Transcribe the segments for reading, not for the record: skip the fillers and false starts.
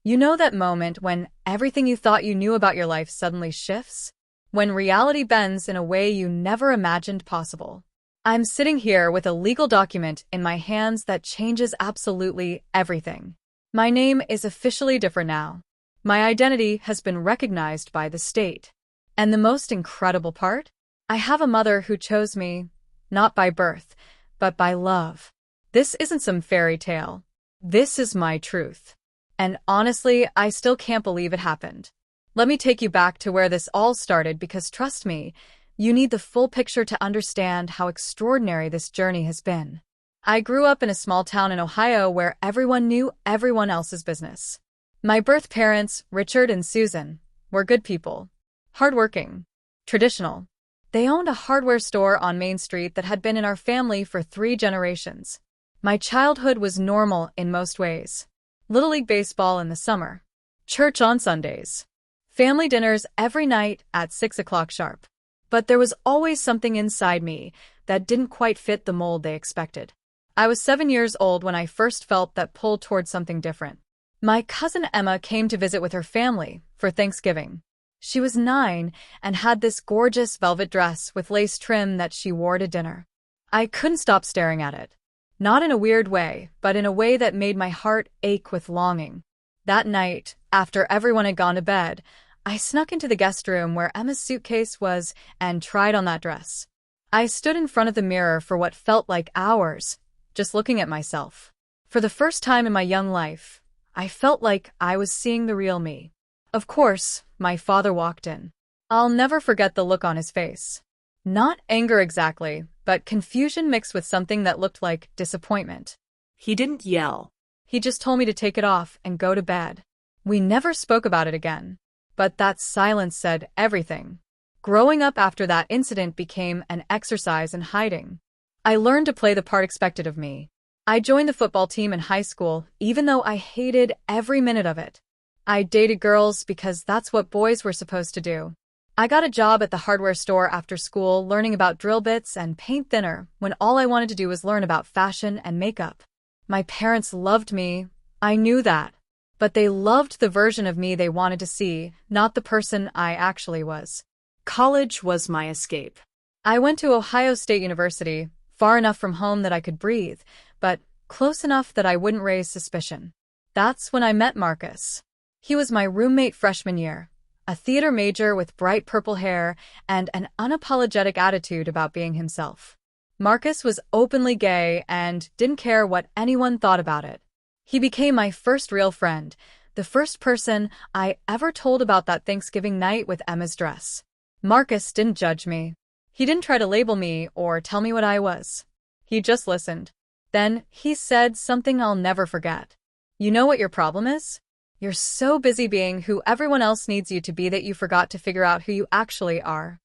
You know that moment when everything you thought you knew about your life suddenly shifts? When reality bends in a way you never imagined possible. I'm sitting here with a legal document in my hands that changes absolutely everything. My name is officially different now. My identity has been recognized by the state. And the most incredible part? I have a mother who chose me, not by birth, but by love. This isn't some fairy tale. This is my truth. And honestly, I still can't believe it happened. Let me take you back to where this all started because trust me, you need the full picture to understand how extraordinary this journey has been. I grew up in a small town in Ohio where everyone knew everyone else's business. My birth parents, Richard and Susan, were good people. Hardworking. Traditional. They owned a hardware store on Main Street that had been in our family for 3 generations. My childhood was normal in most ways. Little League baseball in the summer. Church on Sundays. Family dinners every night at 6 o'clock sharp. But there was always something inside me that didn't quite fit the mold they expected. I was 7 years old when I first felt that pull towards something different. My cousin Emma came to visit with her family for Thanksgiving. She was 9 and had this gorgeous velvet dress with lace trim that she wore to dinner. I couldn't stop staring at it. Not in a weird way, but in a way that made my heart ache with longing. That night, after everyone had gone to bed, I snuck into the guest room where Emma's suitcase was and tried on that dress. I stood in front of the mirror for what felt like hours, just looking at myself. For the first time in my young life, I felt like I was seeing the real me. Of course, my father walked in. I'll never forget the look on his face. Not anger exactly, but confusion mixed with something that looked like disappointment. He didn't yell. He just told me to take it off and go to bed. We never spoke about it again. But that silence said everything. Growing up after that incident became an exercise in hiding. I learned to play the part expected of me. I joined the football team in high school, even though I hated every minute of it. I dated girls because that's what boys were supposed to do. I got a job at the hardware store after school learning about drill bits and paint thinner when all I wanted to do was learn about fashion and makeup. My parents loved me. I knew that. But they loved the version of me they wanted to see, not the person I actually was. College was my escape. I went to Ohio State University, far enough from home that I could breathe, but close enough that I wouldn't raise suspicion. That's when I met Marcus. He was my roommate freshman year, a theater major with bright purple hair and an unapologetic attitude about being himself. Marcus was openly gay and didn't care what anyone thought about it. He became my first real friend, the first person I ever told about that Thanksgiving night with Emma's dress. Marcus didn't judge me. He didn't try to label me or tell me what I was. He just listened. Then he said something I'll never forget. You know what your problem is? You're so busy being who everyone else needs you to be that you forgot to figure out who you actually are.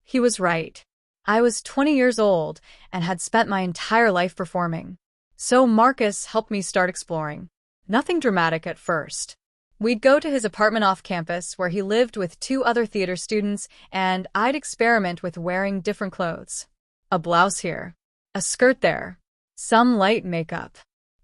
He was right. I was 20 years old and had spent my entire life performing. So Marcus helped me start exploring. Nothing dramatic at first. We'd go to his apartment off campus where he lived with 2 other theater students, and I'd experiment with wearing different clothes. A blouse here, a skirt there, some light makeup.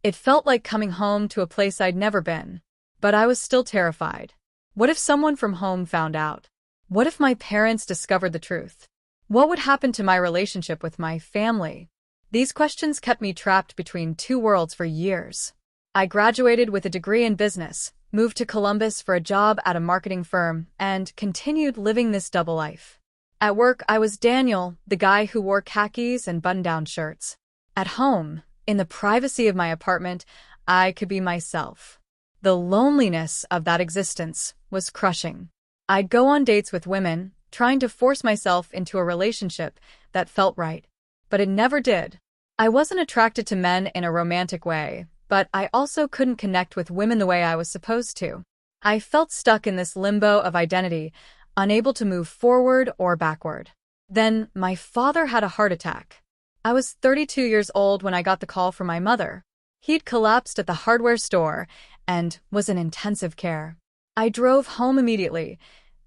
It felt like coming home to a place I'd never been. But I was still terrified. What if someone from home found out? What if my parents discovered the truth? What would happen to my relationship with my family? These questions kept me trapped between 2 worlds for years. I graduated with a degree in business, moved to Columbus for a job at a marketing firm, and continued living this double life. At work, I was Daniel, the guy who wore khakis and button-down shirts. At home, in the privacy of my apartment, I could be myself. The loneliness of that existence was crushing. I'd go on dates with women, trying to force myself into a relationship that felt right. But it never did. I wasn't attracted to men in a romantic way, but I also couldn't connect with women the way I was supposed to. I felt stuck in this limbo of identity, unable to move forward or backward. Then my father had a heart attack. I was 32 years old when I got the call from my mother. He'd collapsed at the hardware store and was in intensive care. I drove home immediately,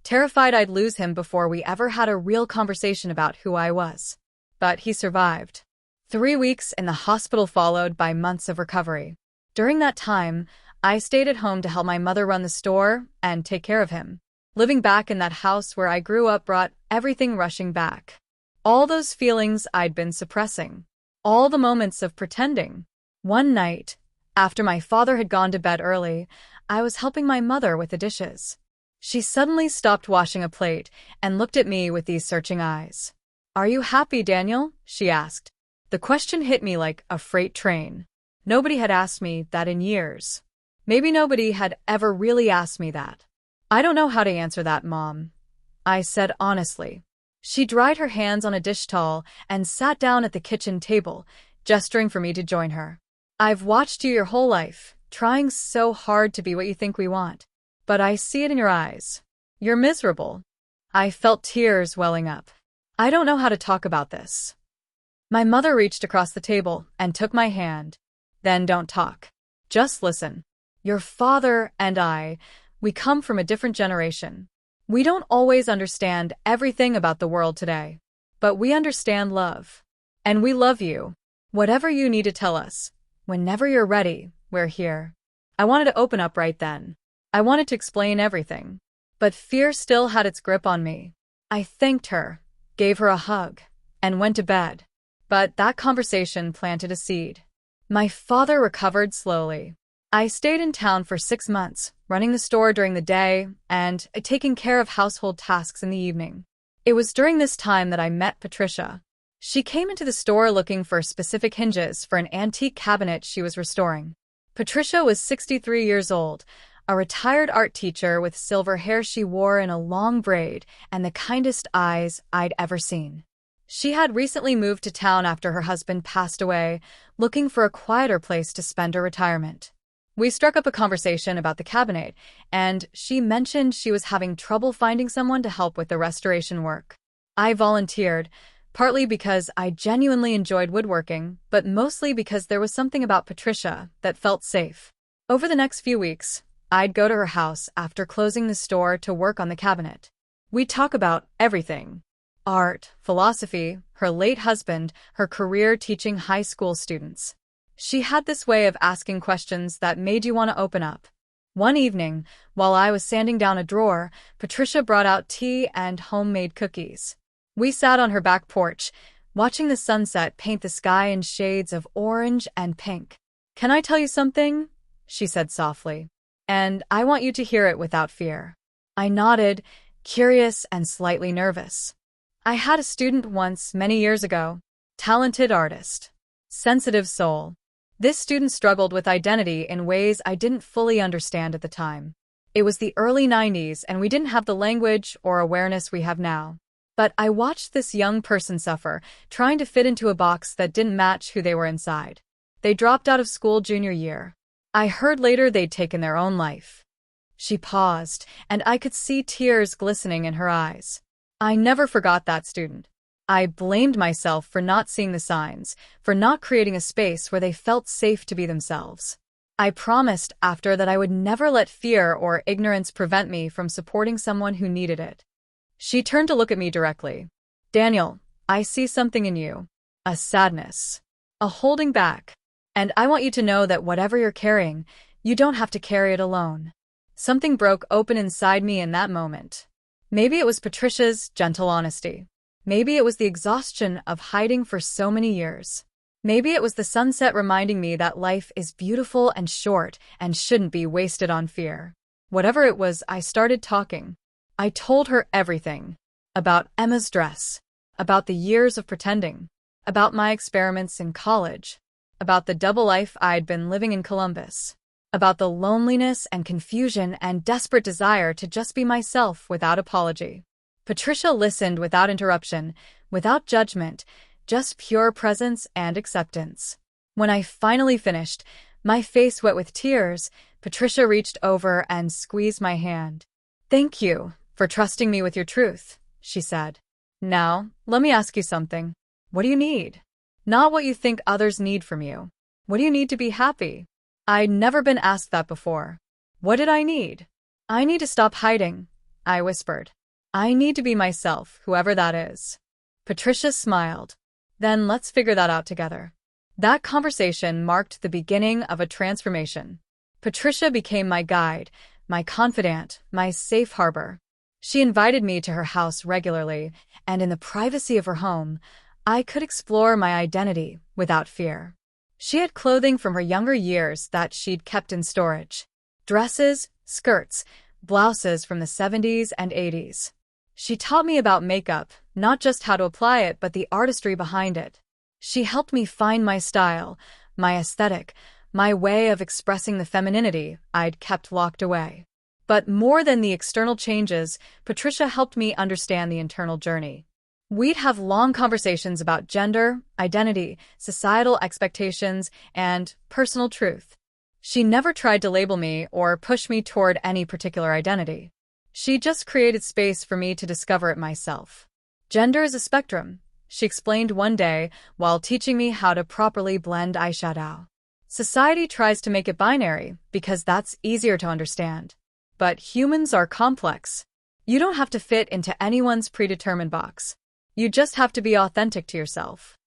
terrified I'd lose him before we ever had a real conversation about who I was. But he survived. 3 weeks in the hospital followed by months of recovery. During that time, I stayed at home to help my mother run the store and take care of him. Living back in that house where I grew up brought everything rushing back. All those feelings I'd been suppressing. All the moments of pretending. One night, after my father had gone to bed early, I was helping my mother with the dishes. She suddenly stopped washing a plate and looked at me with these searching eyes. "Are you happy, Daniel?" she asked. The question hit me like a freight train. Nobody had asked me that in years. Maybe nobody had ever really asked me that. "I don't know how to answer that, Mom," I said honestly. She dried her hands on a dish towel and sat down at the kitchen table, gesturing for me to join her. "I've watched you your whole life, trying so hard to be what you think we want. But I see it in your eyes. You're miserable." I felt tears welling up. "I don't know how to talk about this." My mother reached across the table and took my hand. "Then don't talk. Just listen. Your father and I, we come from a different generation. We don't always understand everything about the world today. But we understand love. And we love you. Whatever you need to tell us, whenever you're ready, we're here." I wanted to open up right then. I wanted to explain everything. But fear still had its grip on me. I thanked her, gave her a hug, and went to bed. But that conversation planted a seed. My father recovered slowly. I stayed in town for 6 months, running the store during the day and taking care of household tasks in the evening. It was during this time that I met Patricia. She came into the store looking for specific hinges for an antique cabinet she was restoring. Patricia was 63 years old, a retired art teacher with silver hair she wore in a long braid and the kindest eyes I'd ever seen. She had recently moved to town after her husband passed away, looking for a quieter place to spend her retirement. We struck up a conversation about the cabinet, and she mentioned she was having trouble finding someone to help with the restoration work. I volunteered, partly because I genuinely enjoyed woodworking, but mostly because there was something about Patricia that felt safe. Over the next few weeks, I'd go to her house after closing the store to work on the cabinet. We'd talk about everything. Art, philosophy, her late husband, her career teaching high school students. She had this way of asking questions that made you want to open up. One evening, while I was sanding down a drawer, Patricia brought out tea and homemade cookies. We sat on her back porch, watching the sunset paint the sky in shades of orange and pink. "Can I tell you something?" she said softly. "And I want you to hear it without fear." I nodded, curious and slightly nervous. I had a student once, many years ago. Talented artist. Sensitive soul. This student struggled with identity in ways I didn't fully understand at the time. It was the early 90s and we didn't have the language or awareness we have now. But I watched this young person suffer, trying to fit into a box that didn't match who they were inside. They dropped out of school junior year. I heard later they'd taken their own life. She paused, and I could see tears glistening in her eyes. I never forgot that student. I blamed myself for not seeing the signs, for not creating a space where they felt safe to be themselves. I promised after that I would never let fear or ignorance prevent me from supporting someone who needed it. She turned to look at me directly. "Daniel, I see something in you. A sadness. A holding back. And I want you to know that whatever you're carrying, you don't have to carry it alone." Something broke open inside me in that moment. Maybe it was Patricia's gentle honesty. Maybe it was the exhaustion of hiding for so many years. Maybe it was the sunset reminding me that life is beautiful and short and shouldn't be wasted on fear. Whatever it was, I started talking. I told her everything. About Emma's dress. About the years of pretending. About my experiments in college. About the double life I'd been living in Columbus. About the loneliness and confusion and desperate desire to just be myself without apology. Patricia listened without interruption, without judgment, just pure presence and acceptance. When I finally finished, my face wet with tears, Patricia reached over and squeezed my hand. "Thank you for trusting me with your truth," she said. "Now, let me ask you something. What do you need? Not what you think others need from you. What do you need to be happy?" I'd never been asked that before. What did I need? "I need to stop hiding," I whispered. "I need to be myself, whoever that is." Patricia smiled. "Then let's figure that out together." That conversation marked the beginning of a transformation. Patricia became my guide, my confidant, my safe harbor. She invited me to her house regularly, and in the privacy of her home, I could explore my identity without fear. She had clothing from her younger years that she'd kept in storage. Dresses, skirts, blouses from the 70s and 80s. She taught me about makeup, not just how to apply it, but the artistry behind it. She helped me find my style, my aesthetic, my way of expressing the femininity I'd kept locked away. But more than the external changes, Patricia helped me understand the internal journey. We'd have long conversations about gender, identity, societal expectations, and personal truth. She never tried to label me or push me toward any particular identity. She just created space for me to discover it myself. Gender is a spectrum, she explained one day while teaching me how to properly blend eyeshadow. Society tries to make it binary because that's easier to understand. But humans are complex. You don't have to fit into anyone's predetermined box. You just have to be authentic to yourself.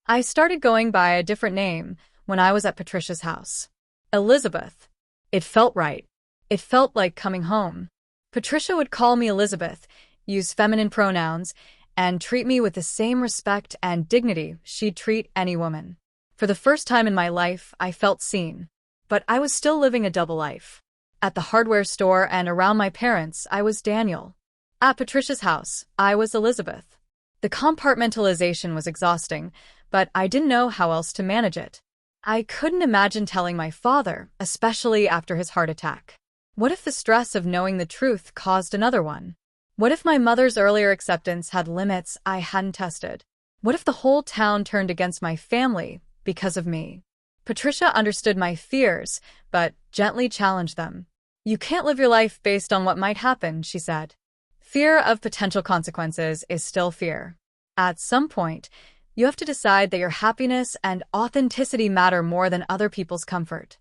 I started going by a different name when I was at Patricia's house. Elizabeth. It felt right. It felt like coming home. Patricia would call me Elizabeth, use feminine pronouns, and treat me with the same respect and dignity she'd treat any woman. For the first time in my life, I felt seen. But I was still living a double life. At the hardware store and around my parents, I was Daniel. At Patricia's house, I was Elizabeth. The compartmentalization was exhausting, but I didn't know how else to manage it. I couldn't imagine telling my father, especially after his heart attack. What if the stress of knowing the truth caused another one? What if my mother's earlier acceptance had limits I hadn't tested? What if the whole town turned against my family because of me? Patricia understood my fears, but gently challenged them. You can't live your life based on what might happen, she said. Fear of potential consequences is still fear. At some point, you have to decide that your happiness and authenticity matter more than other people's comfort.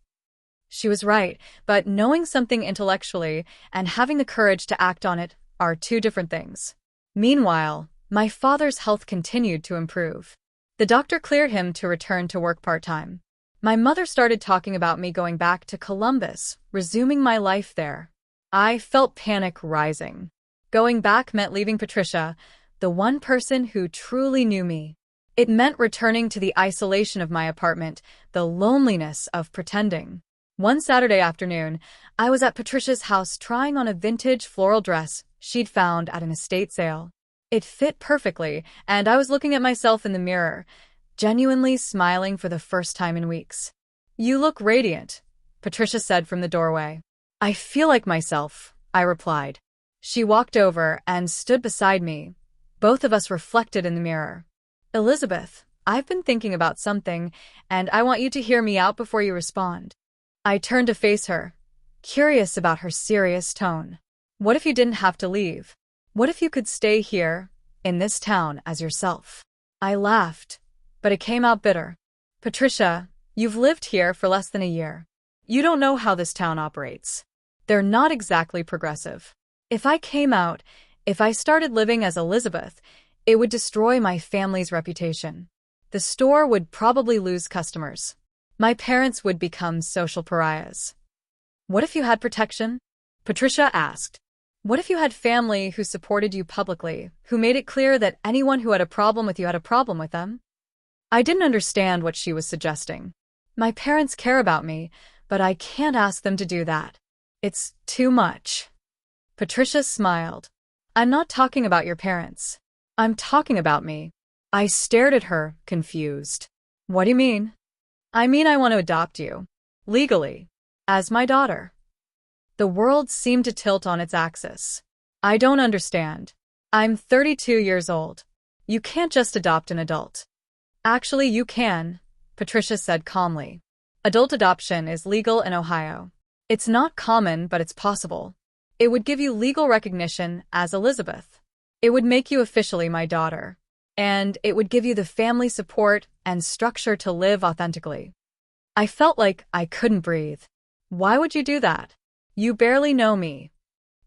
She was right, but knowing something intellectually and having the courage to act on it are two different things. Meanwhile, my father's health continued to improve. The doctor cleared him to return to work part-time. My mother started talking about me going back to Columbus, resuming my life there. I felt panic rising. Going back meant leaving Patricia, the one person who truly knew me. It meant returning to the isolation of my apartment, the loneliness of pretending. One Saturday afternoon, I was at Patricia's house trying on a vintage floral dress she'd found at an estate sale. It fit perfectly, and I was looking at myself in the mirror, genuinely smiling for the first time in weeks. You look radiant, Patricia said from the doorway. I feel like myself, I replied. She walked over and stood beside me. Both of us reflected in the mirror. Elizabeth, I've been thinking about something, and I want you to hear me out before you respond. I turned to face her, curious about her serious tone. What if you didn't have to leave? What if you could stay here, in this town, as yourself? I laughed, but it came out bitter. Patricia, you've lived here for less than a year. You don't know how this town operates. They're not exactly progressive. If I came out, if I started living as Elizabeth, it would destroy my family's reputation. The store would probably lose customers. My parents would become social pariahs. What if you had protection? Patricia asked. What if you had family who supported you publicly, who made it clear that anyone who had a problem with you had a problem with them? I didn't understand what she was suggesting. My parents care about me, but I can't ask them to do that. It's too much. Patricia smiled. I'm not talking about your parents. I'm talking about me. I stared at her, confused. What do you mean? I mean I want to adopt you. Legally. As my daughter. The world seemed to tilt on its axis. I don't understand. I'm 32 years old. You can't just adopt an adult. Actually, you can, Patricia said calmly. Adult adoption is legal in Ohio. It's not common, but it's possible. It would give you legal recognition as Elizabeth. It would make you officially my daughter. And it would give you the family support and structure to live authentically. I felt like I couldn't breathe. Why would you do that? You barely know me.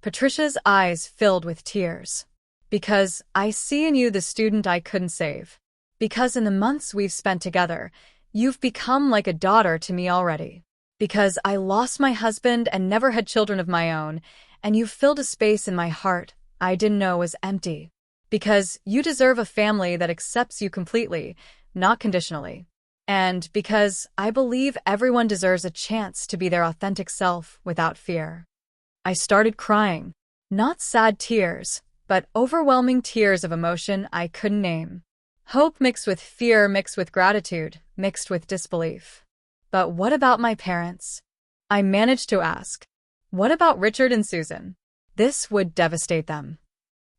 Patricia's eyes filled with tears. Because I see in you the student I couldn't save. Because in the months we've spent together, you've become like a daughter to me already. Because I lost my husband and never had children of my own, and you filled a space in my heart I didn't know was empty. Because you deserve a family that accepts you completely, not conditionally. And because I believe everyone deserves a chance to be their authentic self without fear. I started crying. Not sad tears, but overwhelming tears of emotion I couldn't name. Hope mixed with fear, mixed with gratitude, mixed with disbelief. But what about my parents? I managed to ask. What about Richard and Susan? This would devastate them.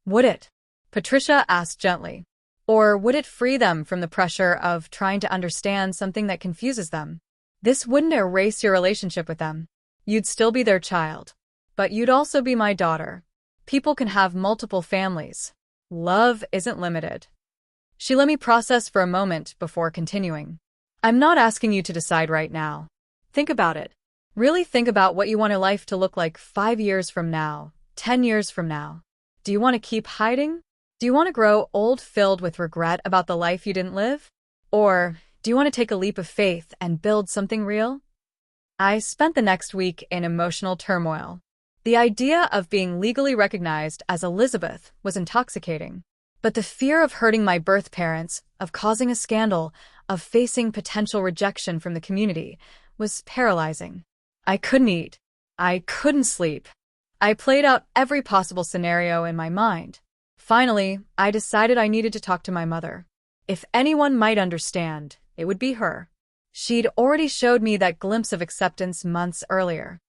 Would it? Patricia asked gently. Or would it free them from the pressure of trying to understand something that confuses them? This wouldn't erase your relationship with them. You'd still be their child. But you'd also be my daughter. People can have multiple families. Love isn't limited. She let me process for a moment before continuing. I'm not asking you to decide right now. Think about it. Really think about what you want your life to look like 5 years from now, 10 years from now. Do you want to keep hiding? Do you want to grow old filled with regret about the life you didn't live? Or do you want to take a leap of faith and build something real? I spent the next week in emotional turmoil. The idea of being legally recognized as Elizabeth was intoxicating. But the fear of hurting my birth parents, of causing a scandal, of facing potential rejection from the community, was paralyzing. I couldn't eat. I couldn't sleep. I played out every possible scenario in my mind. Finally, I decided I needed to talk to my mother. If anyone might understand, it would be her. She'd already showed me that glimpse of acceptance months earlier.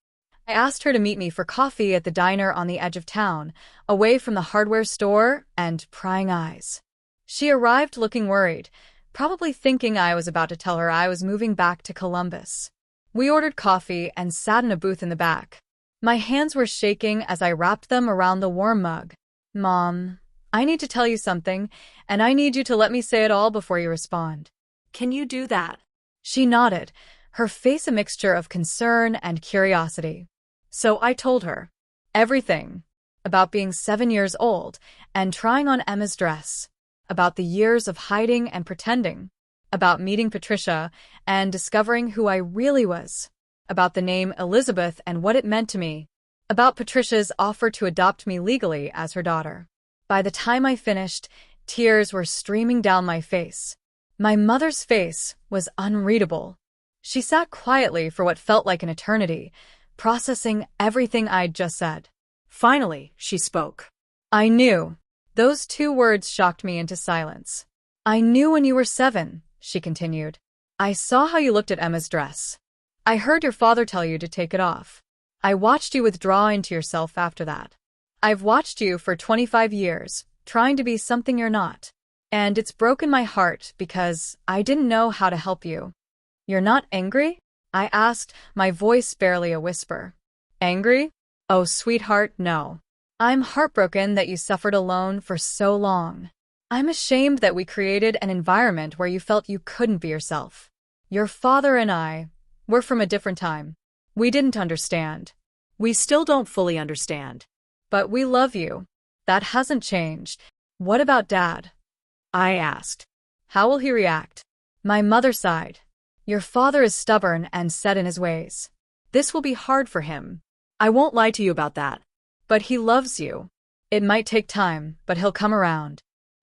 I asked her to meet me for coffee at the diner on the edge of town, away from the hardware store and prying eyes. She arrived looking worried, probably thinking I was about to tell her I was moving back to Columbus. We ordered coffee and sat in a booth in the back. My hands were shaking as I wrapped them around the warm mug. Mom, I need to tell you something, and I need you to let me say it all before you respond. Can you do that? She nodded, her face a mixture of concern and curiosity. So I told her everything about being 7 years old and trying on Emma's dress, about the years of hiding and pretending, about meeting Patricia and discovering who I really was, about the name Elizabeth and what it meant to me, about Patricia's offer to adopt me legally as her daughter. By the time I finished, tears were streaming down my face. My mother's face was unreadable. She sat quietly for what felt like an eternity, processing everything I'd just said. Finally, she spoke. I knew. Those 2 words shocked me into silence. I knew when you were 7, she continued. I saw how you looked at Emma's dress. I heard your father tell you to take it off. I watched you withdraw into yourself after that. I've watched you for 25 years, trying to be something you're not. And it's broken my heart because I didn't know how to help you. You're not angry? I asked, my voice barely a whisper. Angry? Oh, sweetheart, no. I'm heartbroken that you suffered alone for so long. I'm ashamed that we created an environment where you felt you couldn't be yourself. Your father and I, we're from a different time. We didn't understand. We still don't fully understand. But we love you. That hasn't changed. What about Dad? I asked. How will he react? My mother sighed. Your father is stubborn and set in his ways. This will be hard for him. I won't lie to you about that. But he loves you. It might take time, but he'll come around.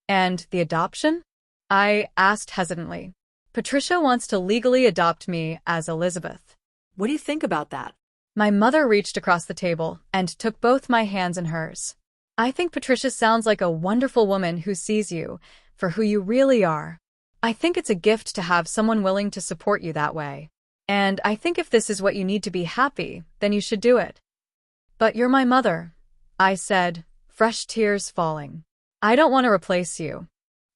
And the adoption? I asked hesitantly. Patricia wants to legally adopt me as Elizabeth. What do you think about that? My mother reached across the table and took both my hands in hers. I think Patricia sounds like a wonderful woman who sees you for who you really are. I think it's a gift to have someone willing to support you that way. And I think if this is what you need to be happy, then you should do it. But you're my mother, I said, fresh tears falling. I don't want to replace you.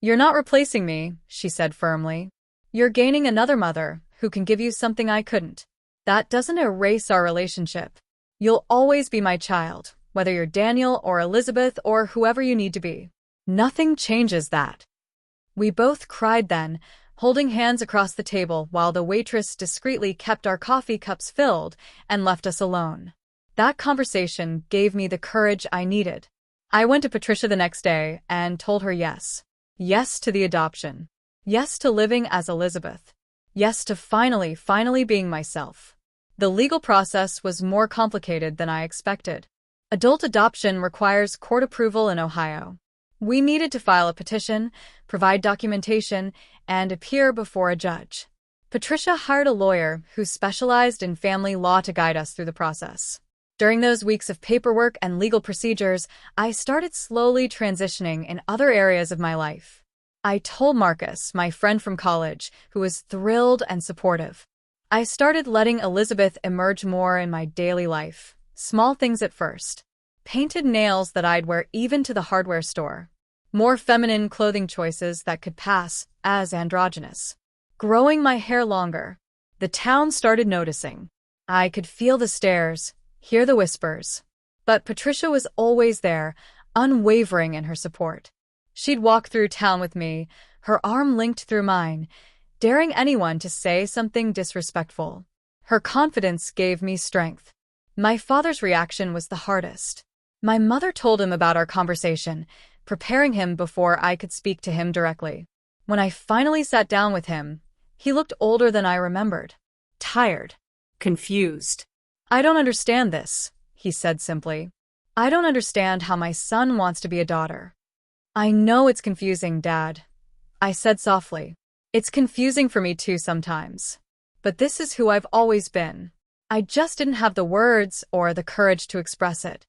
You're not replacing me, she said firmly. You're gaining another mother who can give you something I couldn't. That doesn't erase our relationship. You'll always be my child, whether you're Daniel or Elizabeth or whoever you need to be. Nothing changes that. We both cried then, holding hands across the table while the waitress discreetly kept our coffee cups filled and left us alone. That conversation gave me the courage I needed. I went to Patricia the next day and told her yes. Yes to the adoption. Yes to living as Elizabeth. Yes to finally being myself. The legal process was more complicated than I expected. Adult adoption requires court approval in Ohio. We needed to file a petition, provide documentation, and appear before a judge. Patricia hired a lawyer who specialized in family law to guide us through the process. During those weeks of paperwork and legal procedures, I started slowly transitioning in other areas of my life. I told Marcus, my friend from college, who was thrilled and supportive. I started letting Elizabeth emerge more in my daily life. Small things at first. Painted nails that I'd wear even to the hardware store. More feminine clothing choices that could pass as androgynous. Growing my hair longer. The town started noticing. I could feel the stares, hear the whispers. But Patricia was always there, unwavering in her support. She'd walk through town with me, her arm linked through mine, daring anyone to say something disrespectful. Her confidence gave me strength. My father's reaction was the hardest. My mother told him about our conversation, preparing him before I could speak to him directly. When I finally sat down with him, he looked older than I remembered. Tired. Confused. "I don't understand this," he said simply. "I don't understand how my son wants to be a daughter." "I know it's confusing, Dad," I said softly. "It's confusing for me too sometimes. But this is who I've always been. I just didn't have the words or the courage to express it."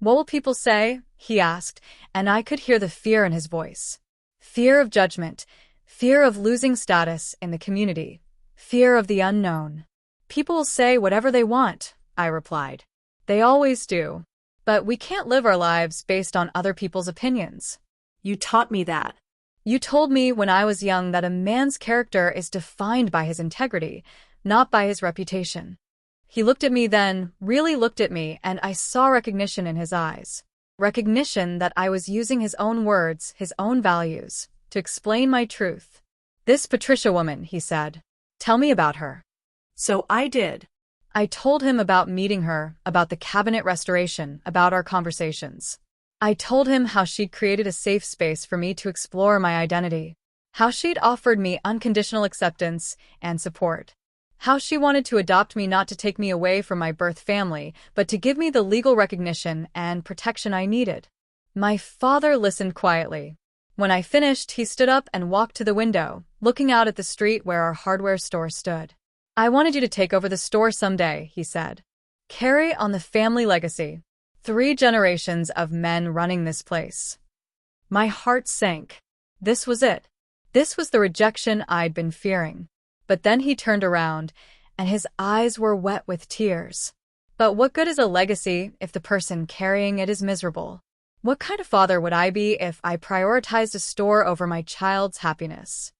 "What will people say?" he asked, and I could hear the fear in his voice. Fear of judgment, fear of losing status in the community, fear of the unknown. "People will say whatever they want," I replied. "They always do. But we can't live our lives based on other people's opinions." You taught me that. "You told me when I was young that a man's character is defined by his integrity, not by his reputation." He looked at me then, really looked at me, and I saw recognition in his eyes. Recognition that I was using his own words, his own values, to explain my truth. "This Patricia woman," he said. "Tell me about her." So I did. I told him about meeting her, about the cabinet restoration, about our conversations. I told him how she'd created a safe space for me to explore my identity, how she'd offered me unconditional acceptance and support, how she wanted to adopt me not to take me away from my birth family, but to give me the legal recognition and protection I needed. My father listened quietly. When I finished, he stood up and walked to the window, looking out at the street where our hardware store stood. "I wanted you to take over the store someday," he said. "Carry on the family legacy. 3 generations of men running this place." My heart sank. This was it. This was the rejection I'd been fearing. But then he turned around, and his eyes were wet with tears. "But what good is a legacy if the person carrying it is miserable? What kind of father would I be if I prioritized a store over my child's happiness?"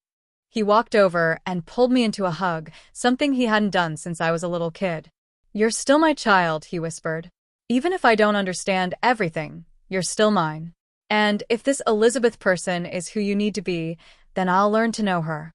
He walked over and pulled me into a hug, something he hadn't done since I was a little kid. "You're still my child," he whispered. "Even if I don't understand everything, you're still mine. And if this Elizabeth person is who you need to be, then I'll learn to know her."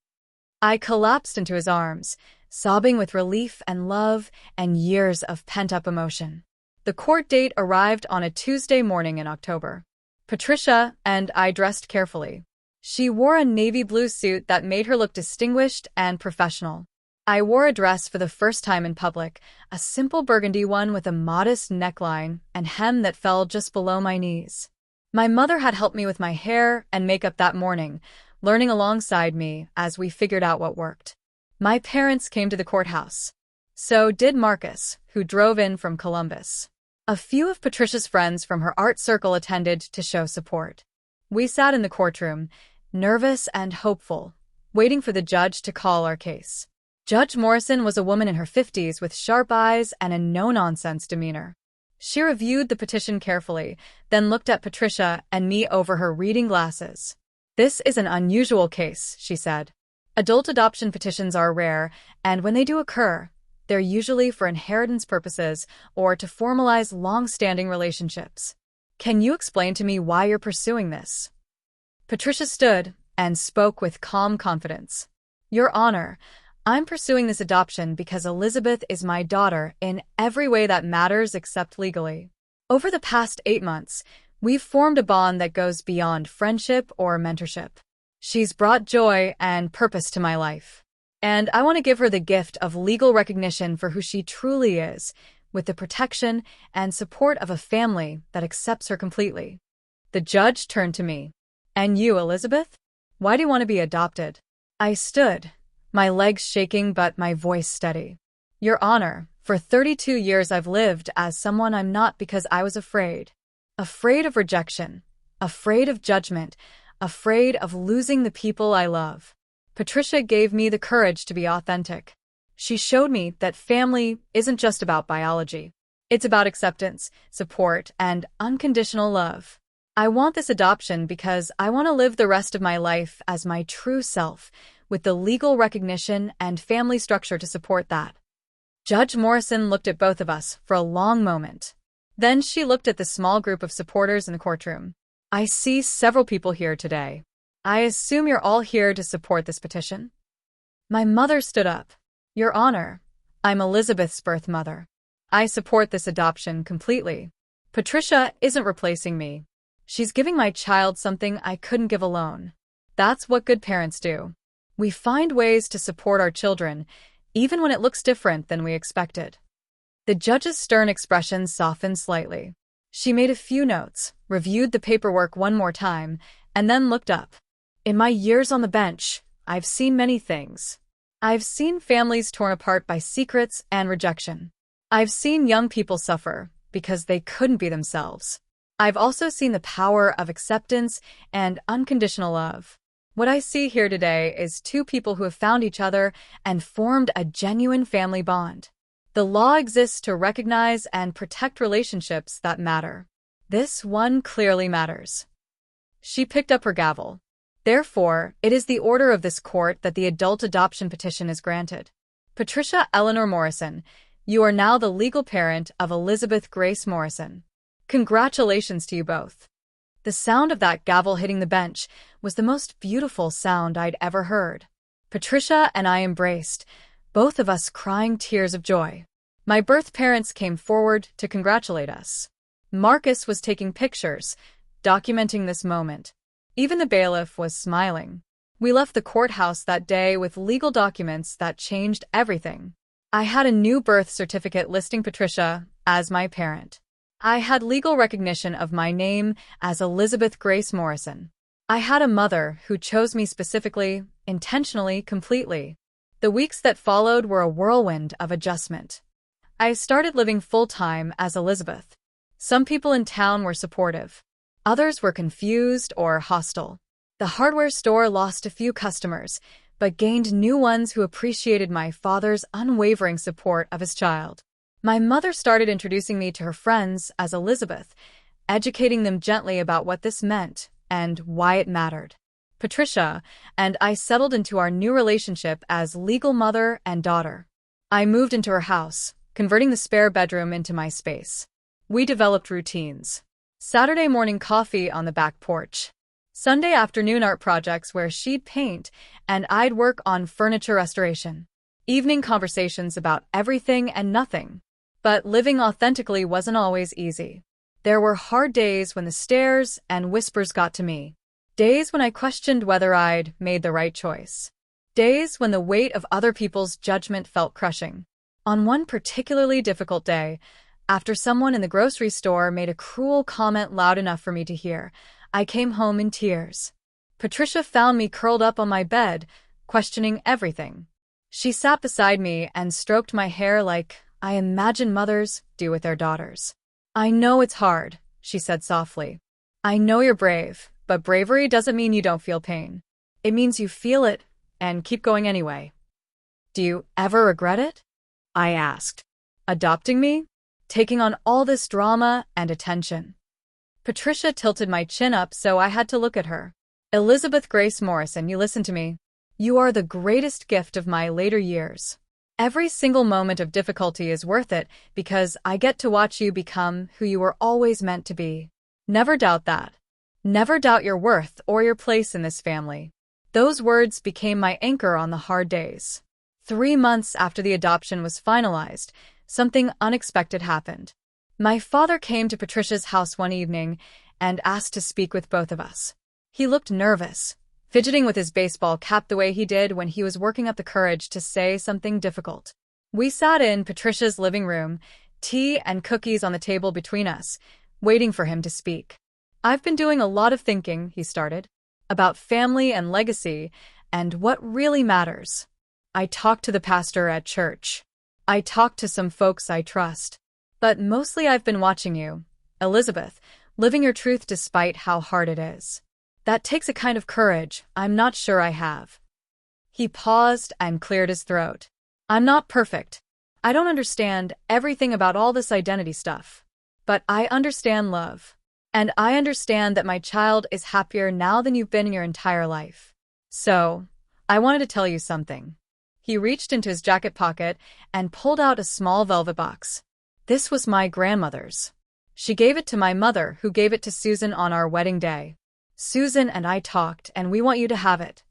I collapsed into his arms, sobbing with relief and love and years of pent-up emotion. The court date arrived on a Tuesday morning in October. Patricia and I dressed carefully. She wore a navy blue suit that made her look distinguished and professional. I wore a dress for the first time in public, a simple burgundy one with a modest neckline and hem that fell just below my knees. My mother had helped me with my hair and makeup that morning, learning alongside me as we figured out what worked. My parents came to the courthouse. So did Marcus, who drove in from Columbus. A few of Patricia's friends from her art circle attended to show support. We sat in the courtroom, nervous and hopeful, waiting for the judge to call our case. Judge Morrison was a woman in her 50s with sharp eyes and a no-nonsense demeanor. She reviewed the petition carefully, then looked at Patricia and me over her reading glasses. "This is an unusual case," she said. "Adult adoption petitions are rare, and when they do occur, they're usually for inheritance purposes or to formalize long-standing relationships. Can you explain to me why you're pursuing this?" Patricia stood and spoke with calm confidence. "Your Honor, I'm pursuing this adoption because Elizabeth is my daughter in every way that matters except legally. Over the past 8 months, we've formed a bond that goes beyond friendship or mentorship. She's brought joy and purpose to my life. And I want to give her the gift of legal recognition for who she truly is, with the protection and support of a family that accepts her completely. The judge turned to me. And you, Elizabeth? Why do you want to be adopted? I stood, my legs shaking but my voice steady. Your Honor, for 32 years I've lived as someone I'm not because I was afraid. Afraid of rejection, afraid of judgment, afraid of losing the people I love. Patricia gave me the courage to be authentic. She showed me that family isn't just about biology. It's about acceptance, support, and unconditional love. I want this adoption because I want to live the rest of my life as my true self, with the legal recognition and family structure to support that. Judge Morrison looked at both of us for a long moment. Then she looked at the small group of supporters in the courtroom. I see several people here today. I assume you're all here to support this petition? My mother stood up. Your Honor, I'm Elizabeth's birth mother. I support this adoption completely. Patricia isn't replacing me. She's giving my child something I couldn't give alone. That's what good parents do. We find ways to support our children, even when it looks different than we expected. The judge's stern expression softened slightly. She made a few notes, reviewed the paperwork one more time, and then looked up. In my years on the bench, I've seen many things. I've seen families torn apart by secrets and rejection. I've seen young people suffer because they couldn't be themselves. I've also seen the power of acceptance and unconditional love. What I see here today is two people who have found each other and formed a genuine family bond. The law exists to recognize and protect relationships that matter. This one clearly matters. She picked up her gavel. Therefore, it is the order of this court that the adult adoption petition is granted. Patricia Eleanor Morrison, you are now the legal parent of Elizabeth Grace Morrison. Congratulations to you both. The sound of that gavel hitting the bench was the most beautiful sound I'd ever heard. Patricia and I embraced, both of us crying tears of joy. My birth parents came forward to congratulate us. Marcus was taking pictures, documenting this moment. Even the bailiff was smiling. We left the courthouse that day with legal documents that changed everything. I had a new birth certificate listing Patricia as my parent. I had legal recognition of my name as Elizabeth Grace Morrison. I had a mother who chose me specifically, intentionally, completely. The weeks that followed were a whirlwind of adjustment. I started living full-time as Elizabeth. Some people in town were supportive. Others were confused or hostile. The hardware store lost a few customers, but gained new ones who appreciated my father's unwavering support of his child. My mother started introducing me to her friends as Elizabeth, educating them gently about what this meant and why it mattered. Patricia and I settled into our new relationship as legal mother and daughter. I moved into her house, converting the spare bedroom into my space. We developed routines. Saturday morning coffee on the back porch. Sunday afternoon art projects where she'd paint and I'd work on furniture restoration. Evening conversations about everything and nothing. But living authentically wasn't always easy. There were hard days when the stares and whispers got to me. Days when I questioned whether I'd made the right choice. Days when the weight of other people's judgment felt crushing. On one particularly difficult day, after someone in the grocery store made a cruel comment loud enough for me to hear, I came home in tears. Patricia found me curled up on my bed, questioning everything. She sat beside me and stroked my hair like I imagine mothers do with their daughters. I know it's hard, she said softly. I know you're brave, but bravery doesn't mean you don't feel pain. It means you feel it and keep going anyway. Do you ever regret it? I asked. Adopting me? Taking on all this drama and attention. Patricia tilted my chin up so I had to look at her. Elizabeth Grace Morrison, you listen to me. You are the greatest gift of my later years. Every single moment of difficulty is worth it because I get to watch you become who you were always meant to be. Never doubt that. Never doubt your worth or your place in this family. Those words became my anchor on the hard days. 3 months after the adoption was finalized, something unexpected happened. My father came to Patricia's house one evening and asked to speak with both of us. He looked nervous, fidgeting with his baseball cap the way he did when he was working up the courage to say something difficult. We sat in Patricia's living room, tea and cookies on the table between us, waiting for him to speak. "I've been doing a lot of thinking," he started, "about family and legacy and what really matters. I talked to the pastor at church. I talked to some folks I trust. But mostly I've been watching you, Elizabeth, living your truth despite how hard it is. That takes a kind of courage I'm not sure I have." He paused and cleared his throat. "I'm not perfect. I don't understand everything about all this identity stuff. But I understand love. And I understand that my child is happier now than you've been in your entire life. So, I wanted to tell you something." He reached into his jacket pocket and pulled out a small velvet box. "This was my grandmother's. She gave it to my mother, who gave it to Susan on our wedding day. Susan and I talked, and we want you to have it."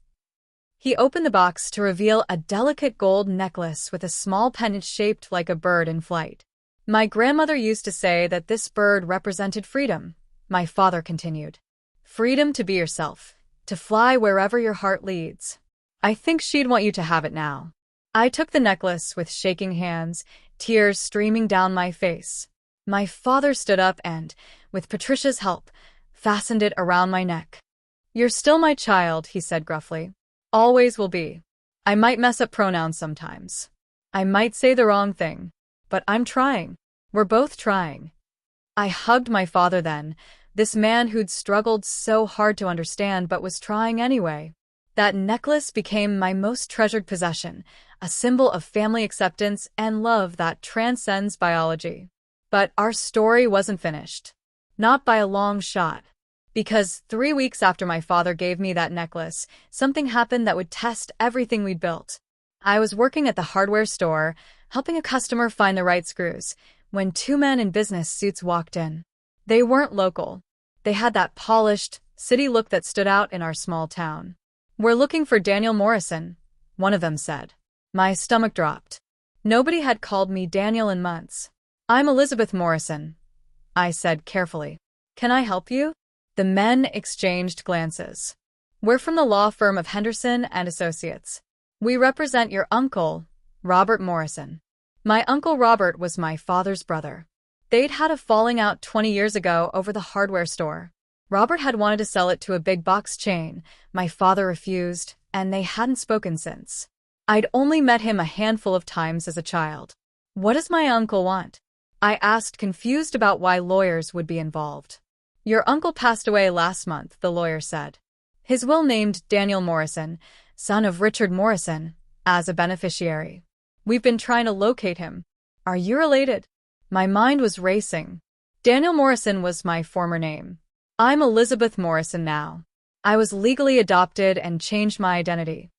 He opened the box to reveal a delicate gold necklace with a small pendant shaped like a bird in flight. "My grandmother used to say that this bird represented freedom," my father continued. "Freedom to be yourself, to fly wherever your heart leads. I think she'd want you to have it now." I took the necklace with shaking hands, tears streaming down my face. My father stood up and, with Patricia's help, fastened it around my neck. "You're still my child," he said gruffly. "Always will be. I might mess up pronouns sometimes. I might say the wrong thing. But I'm trying. We're both trying." I hugged my father then, this man who'd struggled so hard to understand but was trying anyway. That necklace became my most treasured possession, a symbol of family acceptance and love that transcends biology. But our story wasn't finished. Not by a long shot. Because 3 weeks after my father gave me that necklace, something happened that would test everything we'd built. I was working at the hardware store, helping a customer find the right screws, when 2 men in business suits walked in. They weren't local. They had that polished, city look that stood out in our small town. "We're looking for Daniel Morrison," one of them said. My stomach dropped. Nobody had called me Daniel in months. "I'm Elizabeth Morrison," I said carefully. "Can I help you?" The men exchanged glances. "We're from the law firm of Henderson and Associates. We represent your uncle, Robert Morrison." My Uncle Robert was my father's brother. They'd had a falling out 20 years ago over the hardware store. Robert had wanted to sell it to a big box chain. My father refused, and they hadn't spoken since. I'd only met him a handful of times as a child. "What does my uncle want?" I asked, confused about why lawyers would be involved. "Your uncle passed away last month," the lawyer said. "His will named Daniel Morrison, son of Richard Morrison, as a beneficiary. We've been trying to locate him. Are you related?" My mind was racing. Daniel Morrison was my former name. I'm Elizabeth Morrison now. I was legally adopted and changed my identity.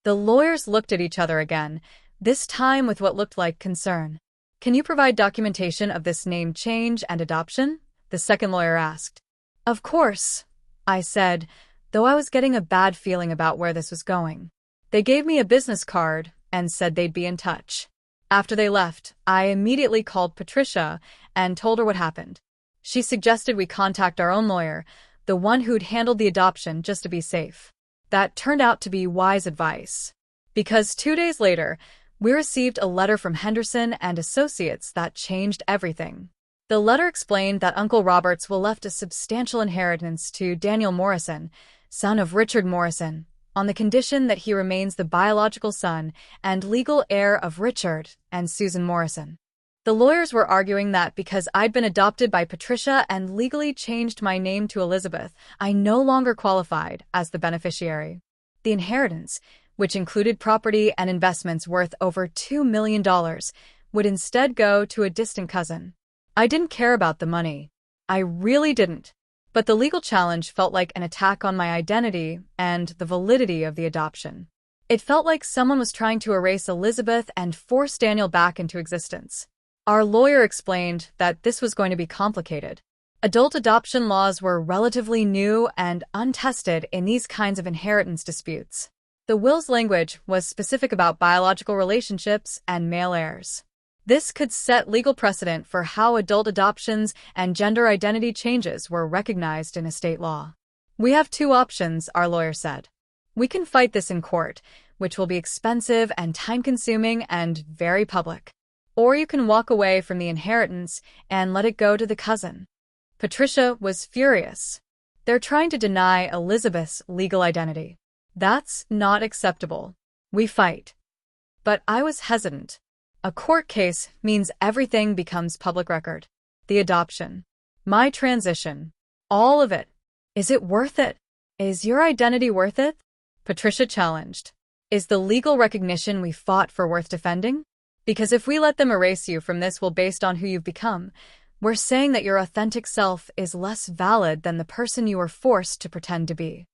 The lawyers looked at each other again, this time with what looked like concern. "Can you provide documentation of this name change and adoption?" the second lawyer asked. "Of course," I said, though I was getting a bad feeling about where this was going. They gave me a business card and said they'd be in touch. After they left, I immediately called Patricia and told her what happened. She suggested we contact our own lawyer, the one who'd handled the adoption, just to be safe. That turned out to be wise advice. Because 2 days later, we received a letter from Henderson and Associates that changed everything. The letter explained that Uncle Robert's will left a substantial inheritance to Daniel Morrison, son of Richard Morrison, on the condition that he remains the biological son and legal heir of Richard and Susan Morrison. The lawyers were arguing that because I'd been adopted by Patricia and legally changed my name to Elizabeth, I no longer qualified as the beneficiary. The inheritance, which included property and investments worth over $2 million, would instead go to a distant cousin. I didn't care about the money. I really didn't. But the legal challenge felt like an attack on my identity and the validity of the adoption. It felt like someone was trying to erase Elizabeth and force Daniel back into existence. Our lawyer explained that this was going to be complicated. Adult adoption laws were relatively new and untested in these kinds of inheritance disputes. The will's language was specific about biological relationships and male heirs. This could set legal precedent for how adult adoptions and gender identity changes were recognized in estate law. "We have 2 options," our lawyer said. We can fight this in court, which will be expensive and time-consuming and very public. Or you can walk away from the inheritance and let it go to the cousin. Patricia was furious. They're trying to deny Elizabeth's legal identity. That's not acceptable. We fight. But I was hesitant. A court case means everything becomes public record. The adoption. My transition. All of it. Is it worth it? Is your identity worth it? Patricia challenged. Is the legal recognition we fought for worth defending? Because if we let them erase you from this will based on who you've become, we're saying that your authentic self is less valid than the person you were forced to pretend to be.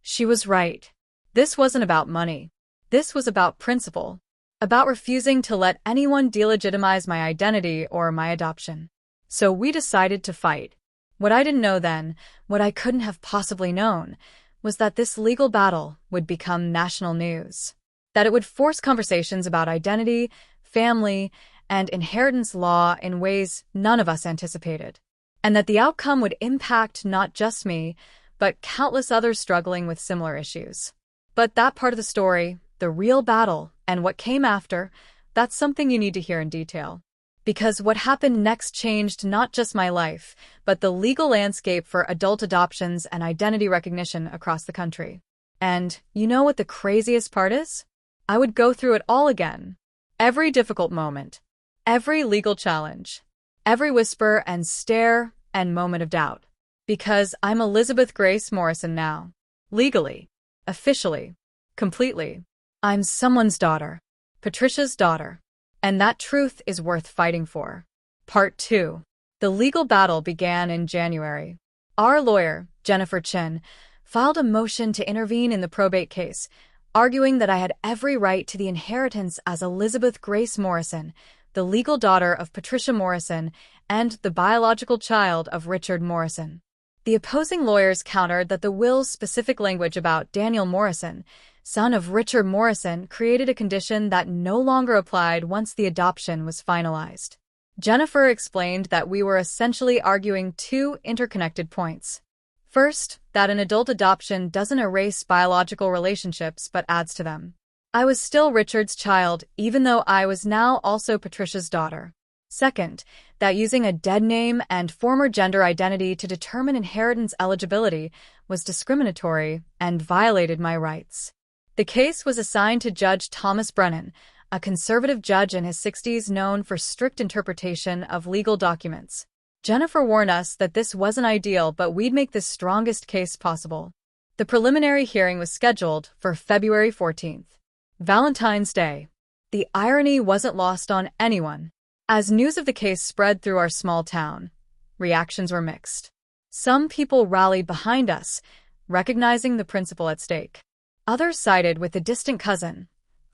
She was right. This wasn't about money. This was about principle. About refusing to let anyone delegitimize my identity or my adoption. So we decided to fight. What I didn't know then, what I couldn't have possibly known, was that this legal battle would become national news. That it would force conversations about identity, family, and inheritance law in ways none of us anticipated. And that the outcome would impact not just me, but countless others struggling with similar issues. But that part of the story, the real battle, and what came after, that's something you need to hear in detail. Because what happened next changed not just my life, but the legal landscape for adult adoptions and identity recognition across the country. And you know what the craziest part is? I would go through it all again. Every difficult moment. Every legal challenge. Every whisper and stare and moment of doubt. Because I'm Elizabeth Grace Morrison now. Legally. Officially. Completely. I'm someone's daughter. Patricia's daughter. And that truth is worth fighting for. Part 2. The legal battle began in January. Our lawyer, Jennifer Chin, filed a motion to intervene in the probate case, arguing that I had every right to the inheritance as Elizabeth Grace Morrison, the legal daughter of Patricia Morrison and the biological child of Richard Morrison. The opposing lawyers countered that the will's specific language about Daniel Morrison, son of Richard Morrison, created a condition that no longer applied once the adoption was finalized. Jennifer explained that we were essentially arguing two interconnected points. First, that an adult adoption doesn't erase biological relationships but adds to them. I was still Richard's child, even though I was now also Patricia's daughter. Second, that using a dead name and former gender identity to determine inheritance eligibility was discriminatory and violated my rights. The case was assigned to Judge Thomas Brennan, a conservative judge in his 60s known for strict interpretation of legal documents. Jennifer warned us that this wasn't ideal, but we'd make the strongest case possible. The preliminary hearing was scheduled for February 14th, Valentine's Day. The irony wasn't lost on anyone. As news of the case spread through our small town, reactions were mixed. Some people rallied behind us, recognizing the principle at stake. Others sided with the distant cousin,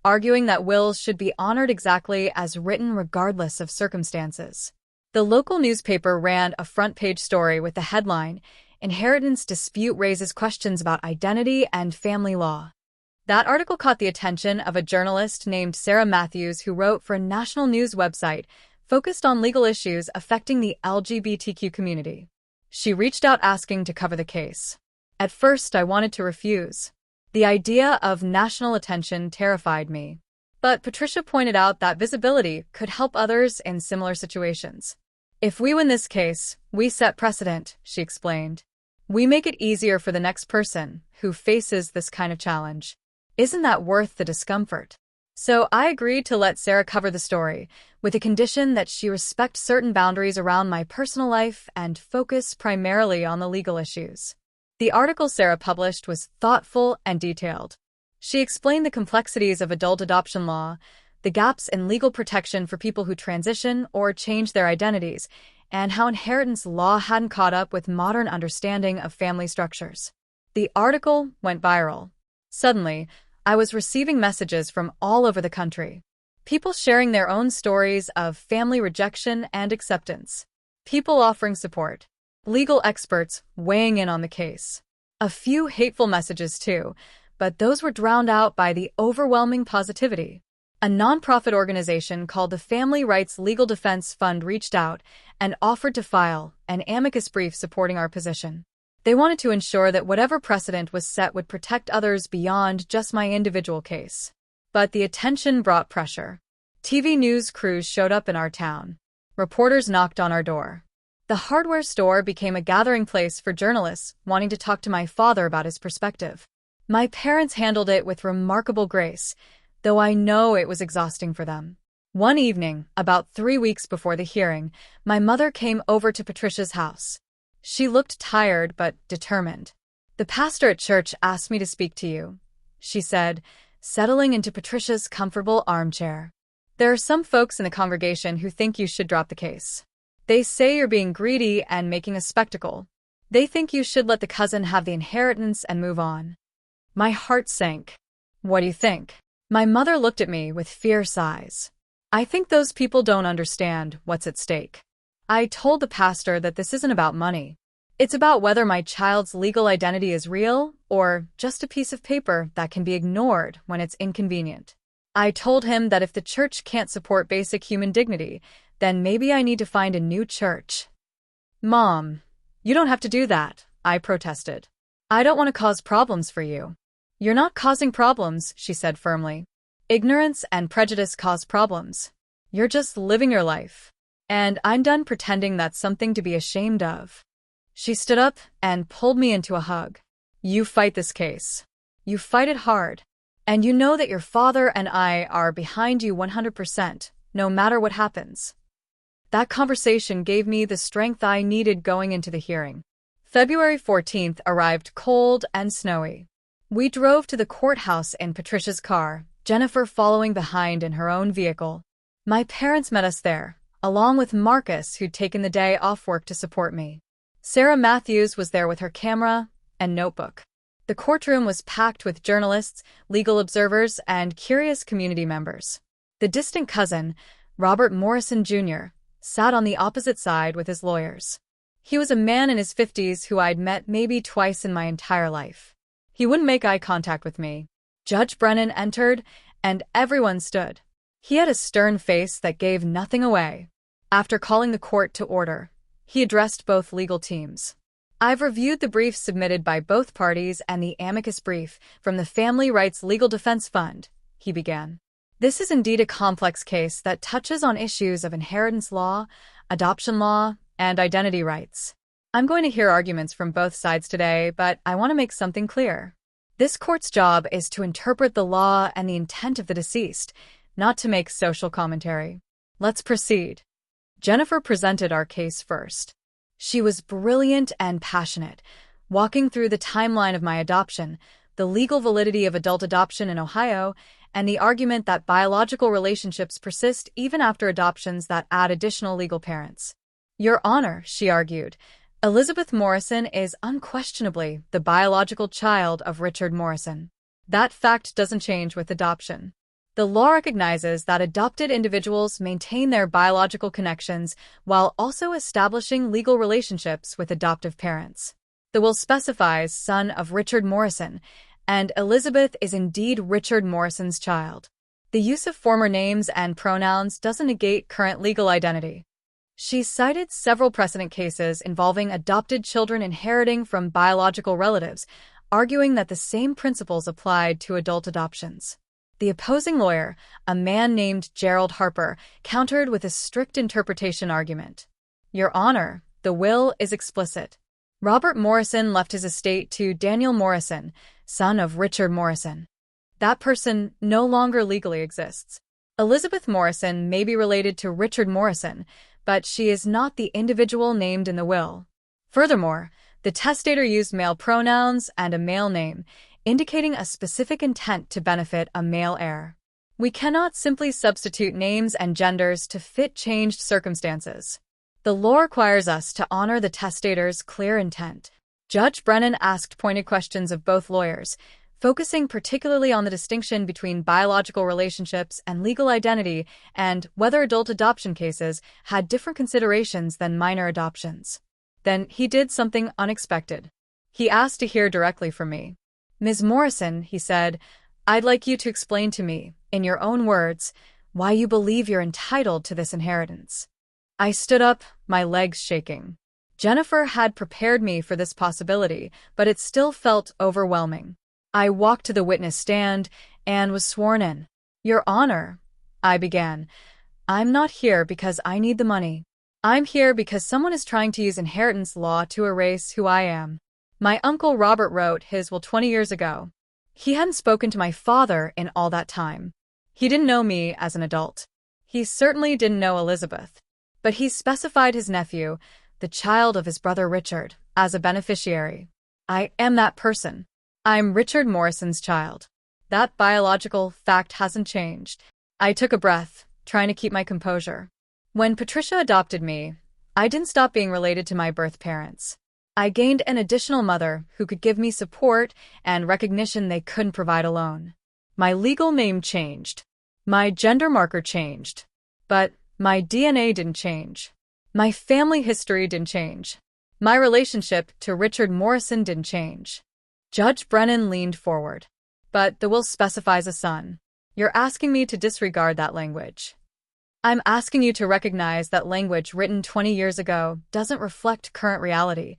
arguing that wills should be honored exactly as written regardless of circumstances. The local newspaper ran a front-page story with the headline, "Inheritance Dispute Raises Questions About Identity and Family Law." That article caught the attention of a journalist named Sarah Matthews who wrote for a national news website focused on legal issues affecting the LGBTQ community. She reached out asking to cover the case. At first, I wanted to refuse. The idea of national attention terrified me. But Patricia pointed out that visibility could help others in similar situations. If we win this case, we set precedent, she explained. We make it easier for the next person who faces this kind of challenge. Isn't that worth the discomfort? So I agreed to let Sarah cover the story, with a condition that she respect certain boundaries around my personal life and focus primarily on the legal issues. The article Sarah published was thoughtful and detailed. She explained the complexities of adult adoption law, the gaps in legal protection for people who transition or change their identities, and how inheritance law hadn't caught up with modern understanding of family structures. The article went viral. Suddenly, I was receiving messages from all over the country. People sharing their own stories of family rejection and acceptance. People offering support. Legal experts weighing in on the case. A few hateful messages too, but those were drowned out by the overwhelming positivity. A nonprofit organization called the Family Rights Legal Defense Fund reached out and offered to file an amicus brief supporting our position. They wanted to ensure that whatever precedent was set would protect others beyond just my individual case. But the attention brought pressure. TV news crews showed up in our town. Reporters knocked on our door. The hardware store became a gathering place for journalists wanting to talk to my father about his perspective. My parents handled it with remarkable grace, though I know it was exhausting for them. One evening, about 3 weeks before the hearing, my mother came over to Patricia's house. She looked tired but determined. "The pastor at church asked me to speak to you," she said, settling into Patricia's comfortable armchair. "There are some folks in the congregation who think you should drop the case. They say you're being greedy and making a spectacle. They think you should let the cousin have the inheritance and move on." My heart sank. "What do you think?" My mother looked at me with fierce eyes. "I think those people don't understand what's at stake." I told the pastor that this isn't about money. It's about whether my child's legal identity is real or just a piece of paper that can be ignored when it's inconvenient. I told him that if the church can't support basic human dignity, then maybe I need to find a new church. "Mom, you don't have to do that," I protested. "I don't want to cause problems for you." "You're not causing problems," she said firmly. "Ignorance and prejudice cause problems. You're just living your life. And I'm done pretending that's something to be ashamed of." She stood up and pulled me into a hug. "You fight this case. You fight it hard. And you know that your father and I are behind you 100%, no matter what happens." That conversation gave me the strength I needed going into the hearing. February 14th arrived cold and snowy. We drove to the courthouse in Patricia's car, Jennifer following behind in her own vehicle. My parents met us there, along with Marcus, who'd taken the day off work to support me. Sarah Matthews was there with her camera and notebook. The courtroom was packed with journalists, legal observers, and curious community members. The distant cousin, Robert Morrison Jr., sat on the opposite side with his lawyers. He was a man in his 50s who I'd met maybe twice in my entire life. He wouldn't make eye contact with me. Judge Brennan entered, and everyone stood. He had a stern face that gave nothing away. After calling the court to order, he addressed both legal teams. "I've reviewed the briefs submitted by both parties and the amicus brief from the Family Rights Legal Defense Fund," he began. "This is indeed a complex case that touches on issues of inheritance law, adoption law, and identity rights. I'm going to hear arguments from both sides today, but I want to make something clear. This court's job is to interpret the law and the intent of the deceased, not to make social commentary. Let's proceed." Jennifer presented our case first. She was brilliant and passionate, walking through the timeline of my adoption, the legal validity of adult adoption in Ohio, and the argument that biological relationships persist even after adoptions that add additional legal parents. "Your Honor," she argued, "Elizabeth Morrison is unquestionably the biological child of Richard Morrison. That fact doesn't change with adoption. The law recognizes that adopted individuals maintain their biological connections while also establishing legal relationships with adoptive parents. The will specifies son of Richard Morrison, and Elizabeth is indeed Richard Morrison's child. The use of former names and pronouns doesn't negate current legal identity." She cited several precedent cases involving adopted children inheriting from biological relatives, arguing that the same principles applied to adult adoptions. The opposing lawyer, a man named Gerald Harper, countered with a strict interpretation argument. "Your Honor, the will is explicit. Robert Morrison left his estate to Daniel Morrison, son of Richard Morrison. That person no longer legally exists. Elizabeth Morrison may be related to Richard Morrison, but she is not the individual named in the will. Furthermore, the testator used male pronouns and a male name, indicating a specific intent to benefit a male heir. We cannot simply substitute names and genders to fit changed circumstances. The law requires us to honor the testator's clear intent." Judge Brennan asked pointed questions of both lawyers, focusing particularly on the distinction between biological relationships and legal identity and whether adult adoption cases had different considerations than minor adoptions. Then he did something unexpected. He asked to hear directly from me. "Ms. Morrison," he said, "I'd like you to explain to me, in your own words, why you believe you're entitled to this inheritance." I stood up, my legs shaking. Jennifer had prepared me for this possibility, but it still felt overwhelming. I walked to the witness stand and was sworn in. "Your Honor," I began, "I'm not here because I need the money. I'm here because someone is trying to use inheritance law to erase who I am. My uncle Robert wrote his will 20 years ago. He hadn't spoken to my father in all that time. He didn't know me as an adult. He certainly didn't know Elizabeth. But he specified his nephew, the child of his brother Richard, as a beneficiary. I am that person. I'm Richard Morrison's child. That biological fact hasn't changed." I took a breath, trying to keep my composure. When Patricia adopted me, I didn't stop being related to my birth parents. I gained an additional mother who could give me support and recognition they couldn't provide alone. My legal name changed. My gender marker changed. But my DNA didn't change. My family history didn't change. My relationship to Richard Morrison didn't change. Judge Brennan leaned forward. "But the will specifies a son. You're asking me to disregard that language." "I'm asking you to recognize that language written 20 years ago doesn't reflect current reality,"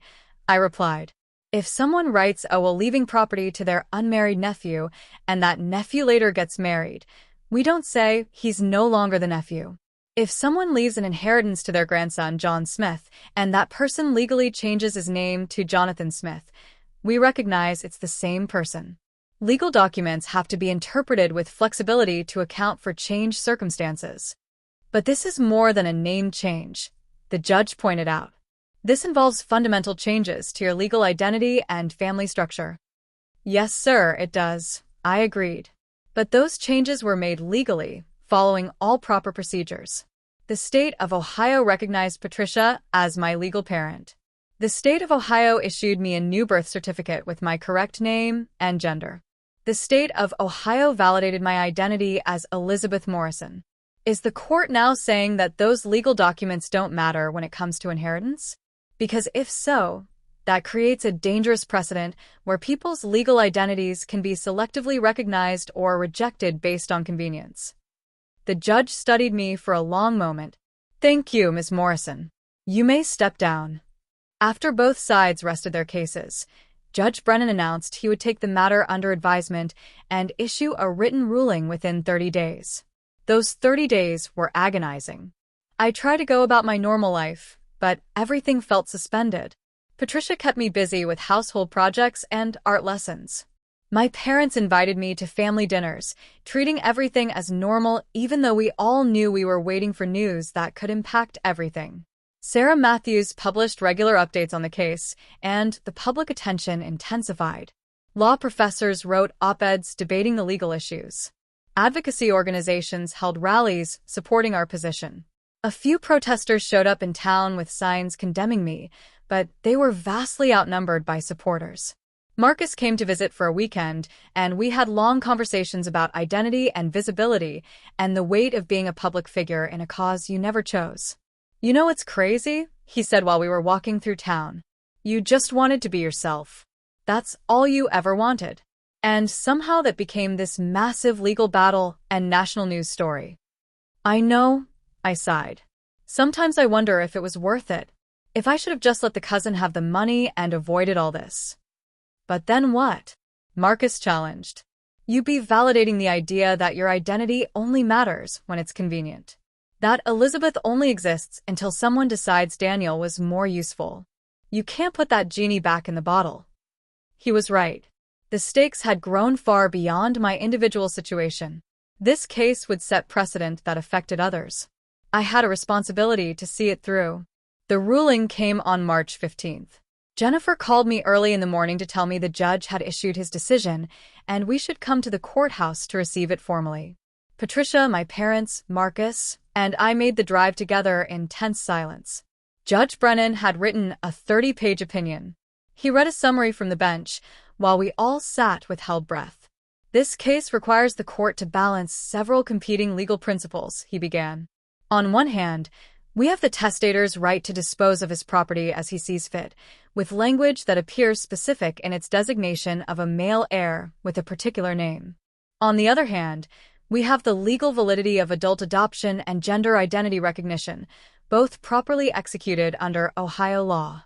I replied. "If someone writes a will leaving property to their unmarried nephew, and that nephew later gets married, we don't say he's no longer the nephew. If someone leaves an inheritance to their grandson, John Smith, and that person legally changes his name to Jonathan Smith, we recognize it's the same person. Legal documents have to be interpreted with flexibility to account for changed circumstances. But this is more than a name change," the judge pointed out. "This involves fundamental changes to your legal identity and family structure." "Yes, sir, it does," I agreed. "But those changes were made legally, following all proper procedures. The state of Ohio recognized Patricia as my legal parent. The state of Ohio issued me a new birth certificate with my correct name and gender. The state of Ohio validated my identity as Elizabeth Morrison. Is the court now saying that those legal documents don't matter when it comes to inheritance? Because if so, that creates a dangerous precedent where people's legal identities can be selectively recognized or rejected based on convenience." The judge studied me for a long moment. "Thank you, Ms. Morrison. You may step down." After both sides rested their cases, Judge Brennan announced he would take the matter under advisement and issue a written ruling within 30 days. Those 30 days were agonizing. I tried to go about my normal life, but everything felt suspended. Patricia kept me busy with household projects and art lessons. My parents invited me to family dinners, treating everything as normal even though we all knew we were waiting for news that could impact everything. Sarah Matthews published regular updates on the case, and the public attention intensified. Law professors wrote op-eds debating the legal issues. Advocacy organizations held rallies supporting our position. A few protesters showed up in town with signs condemning me, but they were vastly outnumbered by supporters. Marcus came to visit for a weekend, and we had long conversations about identity and visibility and the weight of being a public figure in a cause you never chose. "You know what's crazy?" he said while we were walking through town. "You just wanted to be yourself. That's all you ever wanted. And somehow that became this massive legal battle and national news story." "I know," I sighed. "Sometimes I wonder if it was worth it. If I should have just let the cousin have the money and avoided all this." "But then what?" Marcus challenged. "You'd be validating the idea that your identity only matters when it's convenient. That Elizabeth only exists until someone decides Daniel was more useful. You can't put that genie back in the bottle." He was right. The stakes had grown far beyond my individual situation. This case would set precedent that affected others. I had a responsibility to see it through. The ruling came on March 15th. Jennifer called me early in the morning to tell me the judge had issued his decision, and we should come to the courthouse to receive it formally. Patricia, my parents, Marcus, and I made the drive together in tense silence. Judge Brennan had written a 30-page opinion. He read a summary from the bench, while we all sat with held breath. "This case requires the court to balance several competing legal principles," he began. "On one hand, we have the testator's right to dispose of his property as he sees fit, with language that appears specific in its designation of a male heir with a particular name. On the other hand, we have the legal validity of adult adoption and gender identity recognition, both properly executed under Ohio law.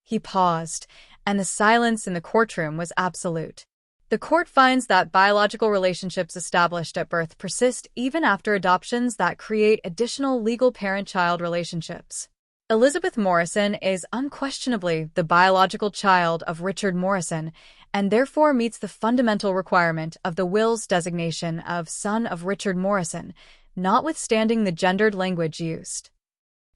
He paused, and the silence in the courtroom was absolute. The court finds that biological relationships established at birth persist even after adoptions that create additional legal parent-child relationships. Elizabeth Morrison is unquestionably the biological child of Richard Morrison and therefore meets the fundamental requirement of the will's designation of son of Richard Morrison, notwithstanding the gendered language used.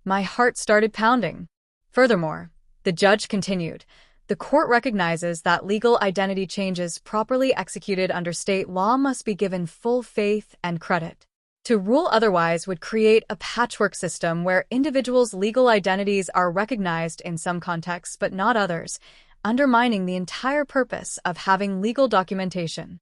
My heart started pounding. Furthermore, the judge continued, the court recognizes that legal identity changes properly executed under state law must be given full faith and credit. To rule otherwise would create a patchwork system where individuals' legal identities are recognized in some contexts but not others, undermining the entire purpose of having legal documentation.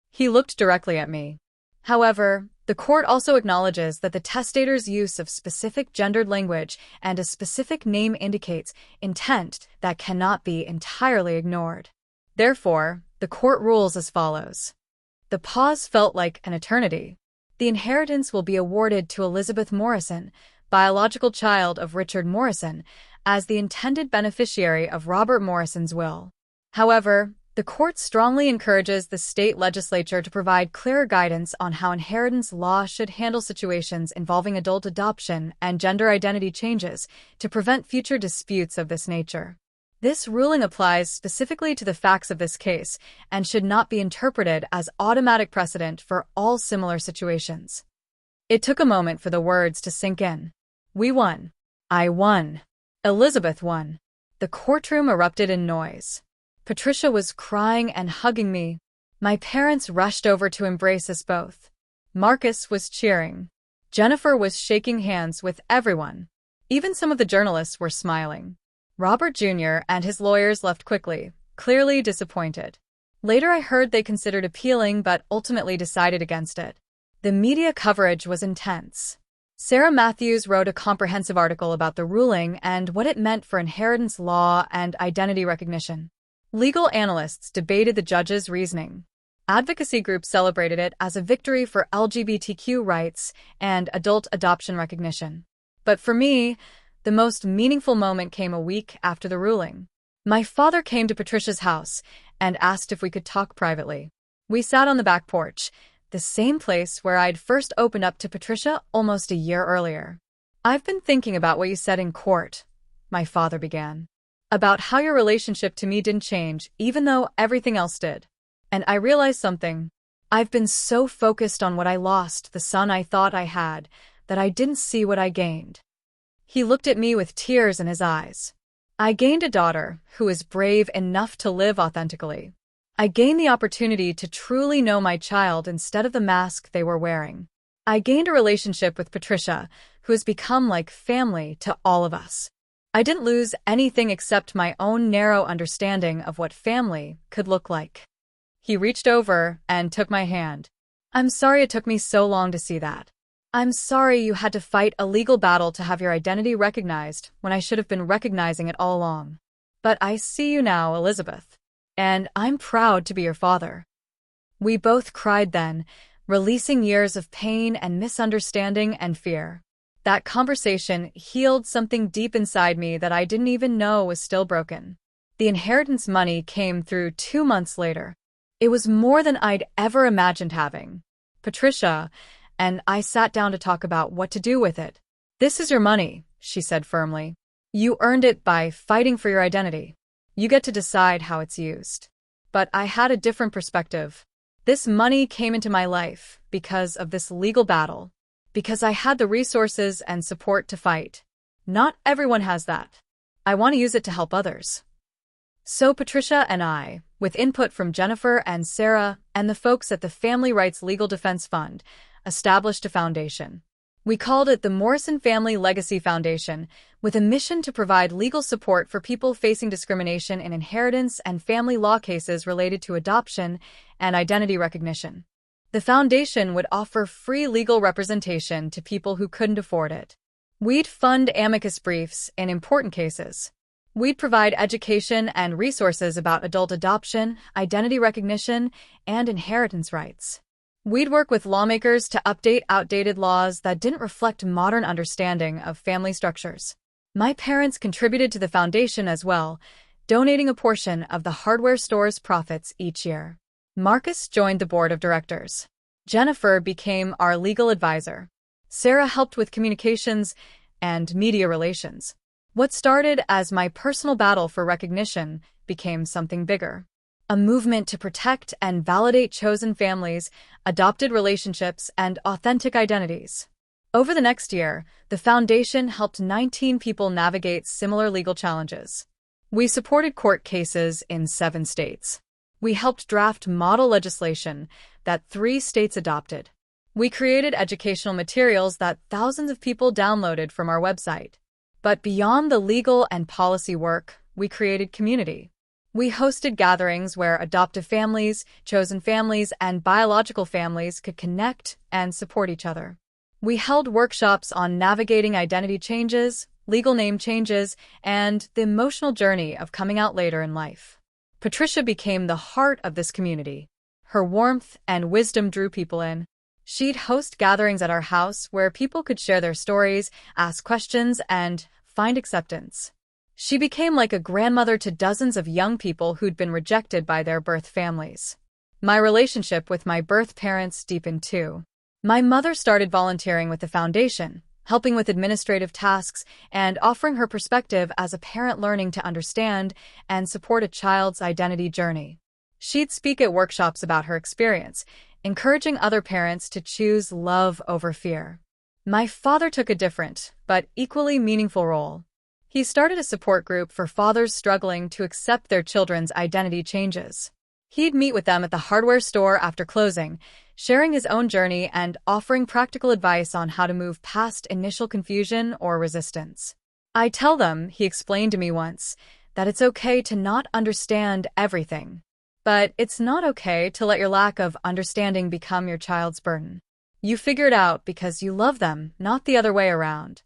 He looked directly at me. However, the court also acknowledges that the testator's use of specific gendered language and a specific name indicates intent that cannot be entirely ignored. Therefore, the court rules as follows. The pause felt like an eternity. The inheritance will be awarded to Elizabeth Morrison, biological child of Richard Morrison, as the intended beneficiary of Robert Morrison's will. However, the court strongly encourages the state legislature to provide clearer guidance on how inheritance law should handle situations involving adult adoption and gender identity changes to prevent future disputes of this nature. This ruling applies specifically to the facts of this case and should not be interpreted as automatic precedent for all similar situations. It took a moment for the words to sink in. We won. I won. Elizabeth won. The courtroom erupted in noise. Patricia was crying and hugging me. My parents rushed over to embrace us both. Marcus was cheering. Jennifer was shaking hands with everyone. Even some of the journalists were smiling. Robert Jr. and his lawyers left quickly, clearly disappointed. Later I heard they considered appealing but ultimately decided against it. The media coverage was intense. Sarah Matthews wrote a comprehensive article about the ruling and what it meant for inheritance law and identity recognition. Legal analysts debated the judge's reasoning. Advocacy groups celebrated it as a victory for LGBTQ rights and adult adoption recognition. But for me, the most meaningful moment came a week after the ruling. My father came to Patricia's house and asked if we could talk privately. We sat on the back porch, the same place where I'd first opened up to Patricia almost a year earlier. I've been thinking about what you said in court, my father began. About how your relationship to me didn't change, even though everything else did. And I realized something. I've been so focused on what I lost, the son I thought I had, that I didn't see what I gained. He looked at me with tears in his eyes. I gained a daughter who is brave enough to live authentically. I gained the opportunity to truly know my child instead of the mask they were wearing. I gained a relationship with Patricia, who has become like family to all of us. I didn't lose anything except my own narrow understanding of what family could look like. He reached over and took my hand. I'm sorry it took me so long to see that. I'm sorry you had to fight a legal battle to have your identity recognized when I should have been recognizing it all along. But I see you now, Elizabeth, and I'm proud to be your father. We both cried then, releasing years of pain and misunderstanding and fear. That conversation healed something deep inside me that I didn't even know was still broken. The inheritance money came through 2 months later. It was more than I'd ever imagined having. Patricia and I sat down to talk about what to do with it. This is your money, she said firmly. You earned it by fighting for your identity. You get to decide how it's used. But I had a different perspective. This money came into my life because of this legal battle. Because I had the resources and support to fight. Not everyone has that. I want to use it to help others. So Patricia and I, with input from Jennifer and Sarah and the folks at the Family Rights Legal Defense Fund, established a foundation. We called it the Morrison Family Legacy Foundation, with a mission to provide legal support for people facing discrimination in inheritance and family law cases related to adoption and identity recognition. The foundation would offer free legal representation to people who couldn't afford it. We'd fund amicus briefs in important cases. We'd provide education and resources about adult adoption, identity recognition, and inheritance rights. We'd work with lawmakers to update outdated laws that didn't reflect modern understanding of family structures. My parents contributed to the foundation as well, donating a portion of the hardware store's profits each year. Marcus joined the board of directors. Jennifer became our legal advisor. Sarah helped with communications and media relations. What started as my personal battle for recognition became something bigger. A movement to protect and validate chosen families, adopted relationships, and authentic identities. Over the next year, the foundation helped 19 people navigate similar legal challenges. We supported court cases in 7 states. We helped draft model legislation that 3 states adopted. We created educational materials that thousands of people downloaded from our website. But beyond the legal and policy work, we created community. We hosted gatherings where adoptive families, chosen families, and biological families could connect and support each other. We held workshops on navigating identity changes, legal name changes, and the emotional journey of coming out later in life. Patricia became the heart of this community. Her warmth and wisdom drew people in. She'd host gatherings at our house where people could share their stories, ask questions, and find acceptance. She became like a grandmother to dozens of young people who'd been rejected by their birth families. My relationship with my birth parents deepened too. My mother started volunteering with the foundation, helping with administrative tasks and offering her perspective as a parent learning to understand and support a child's identity journey. She'd speak at workshops about her experience, encouraging other parents to choose love over fear. My father took a different, but equally meaningful role. He started a support group for fathers struggling to accept their children's identity changes. He'd meet with them at the hardware store after closing, sharing his own journey and offering practical advice on how to move past initial confusion or resistance. I tell them, he explained to me once, that it's okay to not understand everything. But it's not okay to let your lack of understanding become your child's burden. You figure it out because you love them, not the other way around.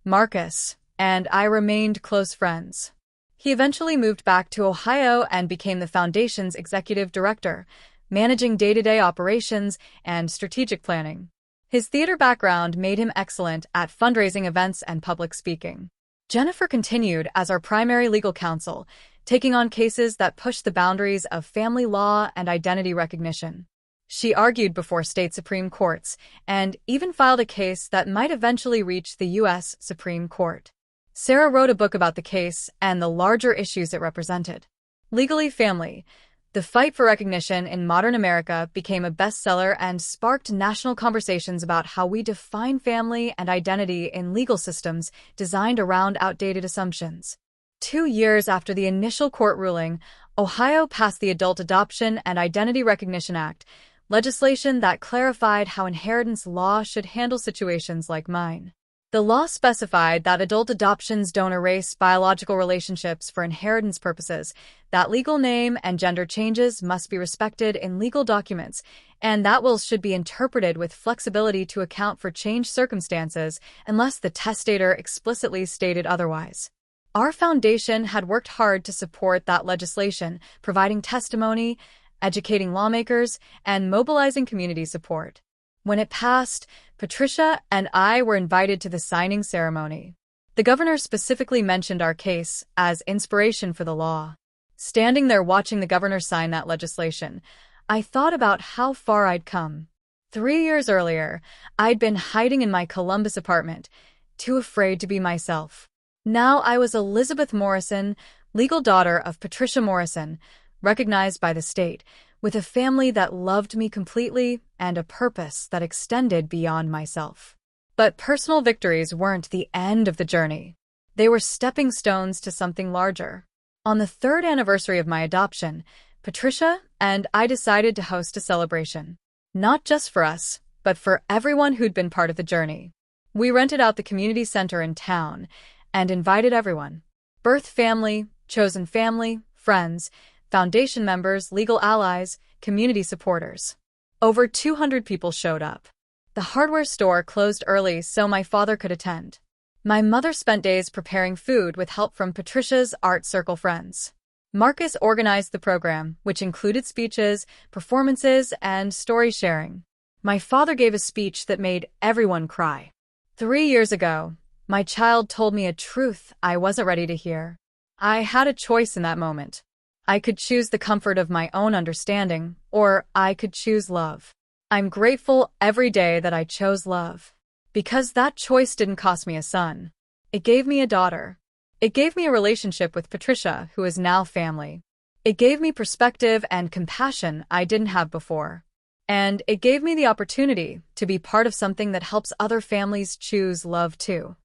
Marcus and I remained close friends. He eventually moved back to Ohio and became the foundation's executive director, managing day-to-day operations and strategic planning. His theater background made him excellent at fundraising events and public speaking. Jennifer continued as our primary legal counsel, taking on cases that pushed the boundaries of family law and identity recognition. She argued before state Supreme Courts and even filed a case that might eventually reach the U.S. Supreme Court. Sarah wrote a book about the case and the larger issues it represented. Legally Family, The Fight for Recognition in Modern America became a bestseller and sparked national conversations about how we define family and identity in legal systems designed around outdated assumptions. 2 years after the initial court ruling, Ohio passed the Adult Adoption and Identity Recognition Act, legislation that clarified how inheritance law should handle situations like mine. The law specified that adult adoptions don't erase biological relationships for inheritance purposes, that legal name and gender changes must be respected in legal documents, and that wills should be interpreted with flexibility to account for changed circumstances unless the testator explicitly stated otherwise. Our foundation had worked hard to support that legislation, providing testimony, educating lawmakers, and mobilizing community support. When it passed, Patricia and I were invited to the signing ceremony. The governor specifically mentioned our case as inspiration for the law. Standing there watching the governor sign that legislation, I thought about how far I'd come. 3 years earlier, I'd been hiding in my Columbus apartment, too afraid to be myself. Now I was Elizabeth Morrison, legal daughter of Patricia Morrison, recognized by the state, with a family that loved me completely and a purpose that extended beyond myself. But personal victories weren't the end of the journey. They were stepping stones to something larger. On the 3rd anniversary of my adoption, Patricia and I decided to host a celebration. Not just for us, but for everyone who'd been part of the journey. We rented out the community center in town and invited everyone. Birth family, chosen family, friends, foundation members, legal allies, community supporters. Over 200 people showed up. The hardware store closed early so my father could attend. My mother spent days preparing food with help from Patricia's art circle friends. Marcus organized the program, which included speeches, performances, and story sharing. My father gave a speech that made everyone cry. 3 years ago, My child told me a truth I wasn't ready to hear. I had a choice in that moment. I could choose the comfort of my own understanding, or I could choose love. I'm grateful every day that I chose love. Because that choice didn't cost me a son. It gave me a daughter. It gave me a relationship with Patricia, who is now family. It gave me perspective and compassion I didn't have before. And it gave me the opportunity to be part of something that helps other families choose love too.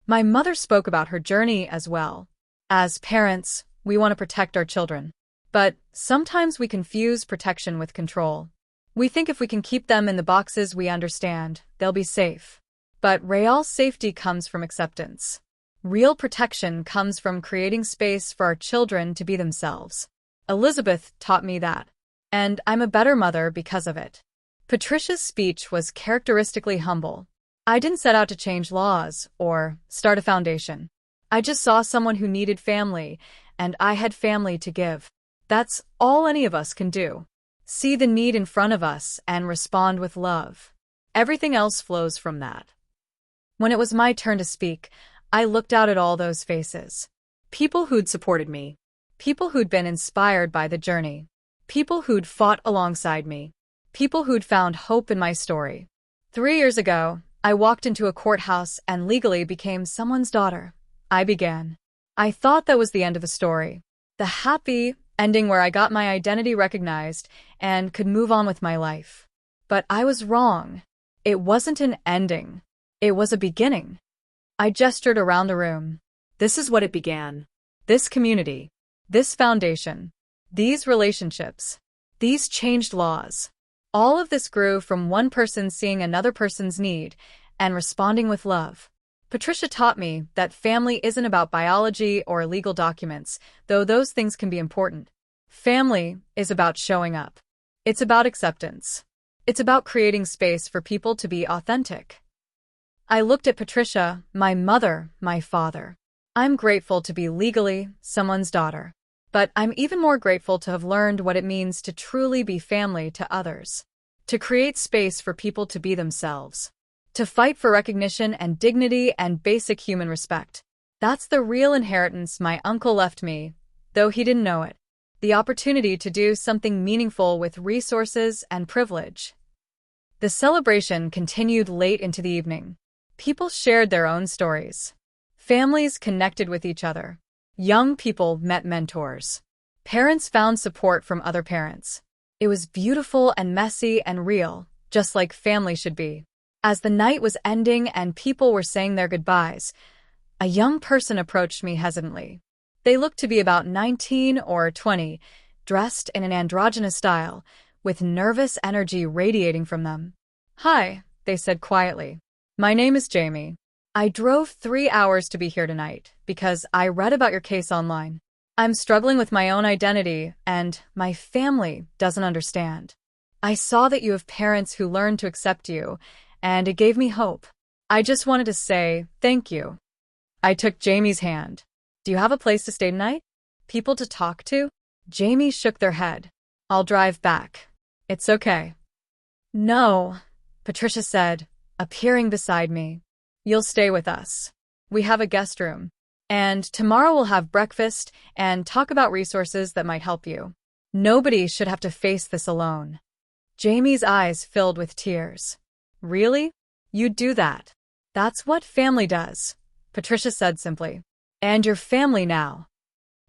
My mother spoke about her journey as well. As parents, we want to protect our children. But sometimes we confuse protection with control. We think if we can keep them in the boxes we understand, they'll be safe. But real safety comes from acceptance. Real protection comes from creating space for our children to be themselves. Elizabeth taught me that. And I'm a better mother because of it. Patricia's speech was characteristically humble. I didn't set out to change laws or start a foundation. I just saw someone who needed family, and I had family to give. That's all any of us can do. See the need in front of us and respond with love. Everything else flows from that. When it was my turn to speak, I looked out at all those faces. People who'd supported me. People who'd been inspired by the journey. People who'd fought alongside me. People who'd found hope in my story. 3 years ago, I walked into a courthouse and legally became someone's daughter. I began. I thought that was the end of the story. The happy ending where I got my identity recognized and could move on with my life. But I was wrong. It wasn't an ending. It was a beginning. I gestured around the room. This is what it began. This community. This foundation. These relationships. These changed laws. All of this grew from one person seeing another person's need and responding with love. Patricia taught me that family isn't about biology or legal documents, though those things can be important. Family is about showing up. It's about acceptance. It's about creating space for people to be authentic. I looked at Patricia, my mother, my father. I'm grateful to be legally someone's daughter. But I'm even more grateful to have learned what it means to truly be family to others. To create space for people to be themselves. To fight for recognition and dignity and basic human respect. That's the real inheritance my uncle left me, though he didn't know it. The opportunity to do something meaningful with resources and privilege. The celebration continued late into the evening. People shared their own stories. Families connected with each other. Young people met mentors. Parents found support from other parents. It was beautiful and messy and real, just like family should be. As the night was ending and people were saying their goodbyes, a young person approached me hesitantly. They looked to be about 19 or 20, dressed in an androgynous style, with nervous energy radiating from them. "Hi," they said quietly. "My name is Jamie. I drove 3 hours to be here tonight because I read about your case online. I'm struggling with my own identity and my family doesn't understand. I saw that you have parents who learned to accept you, and it gave me hope. I just wanted to say thank you." I took Jamie's hand. "Do you have a place to stay tonight? People to talk to?" Jamie shook their head. "I'll drive back. It's okay." "No," Patricia said, appearing beside me. "You'll stay with us. We have a guest room. And tomorrow we'll have breakfast and talk about resources that might help you. Nobody should have to face this alone." Jamie's eyes filled with tears. "Really? You'd do that? That's what family does," Patricia said simply. "And you're family now."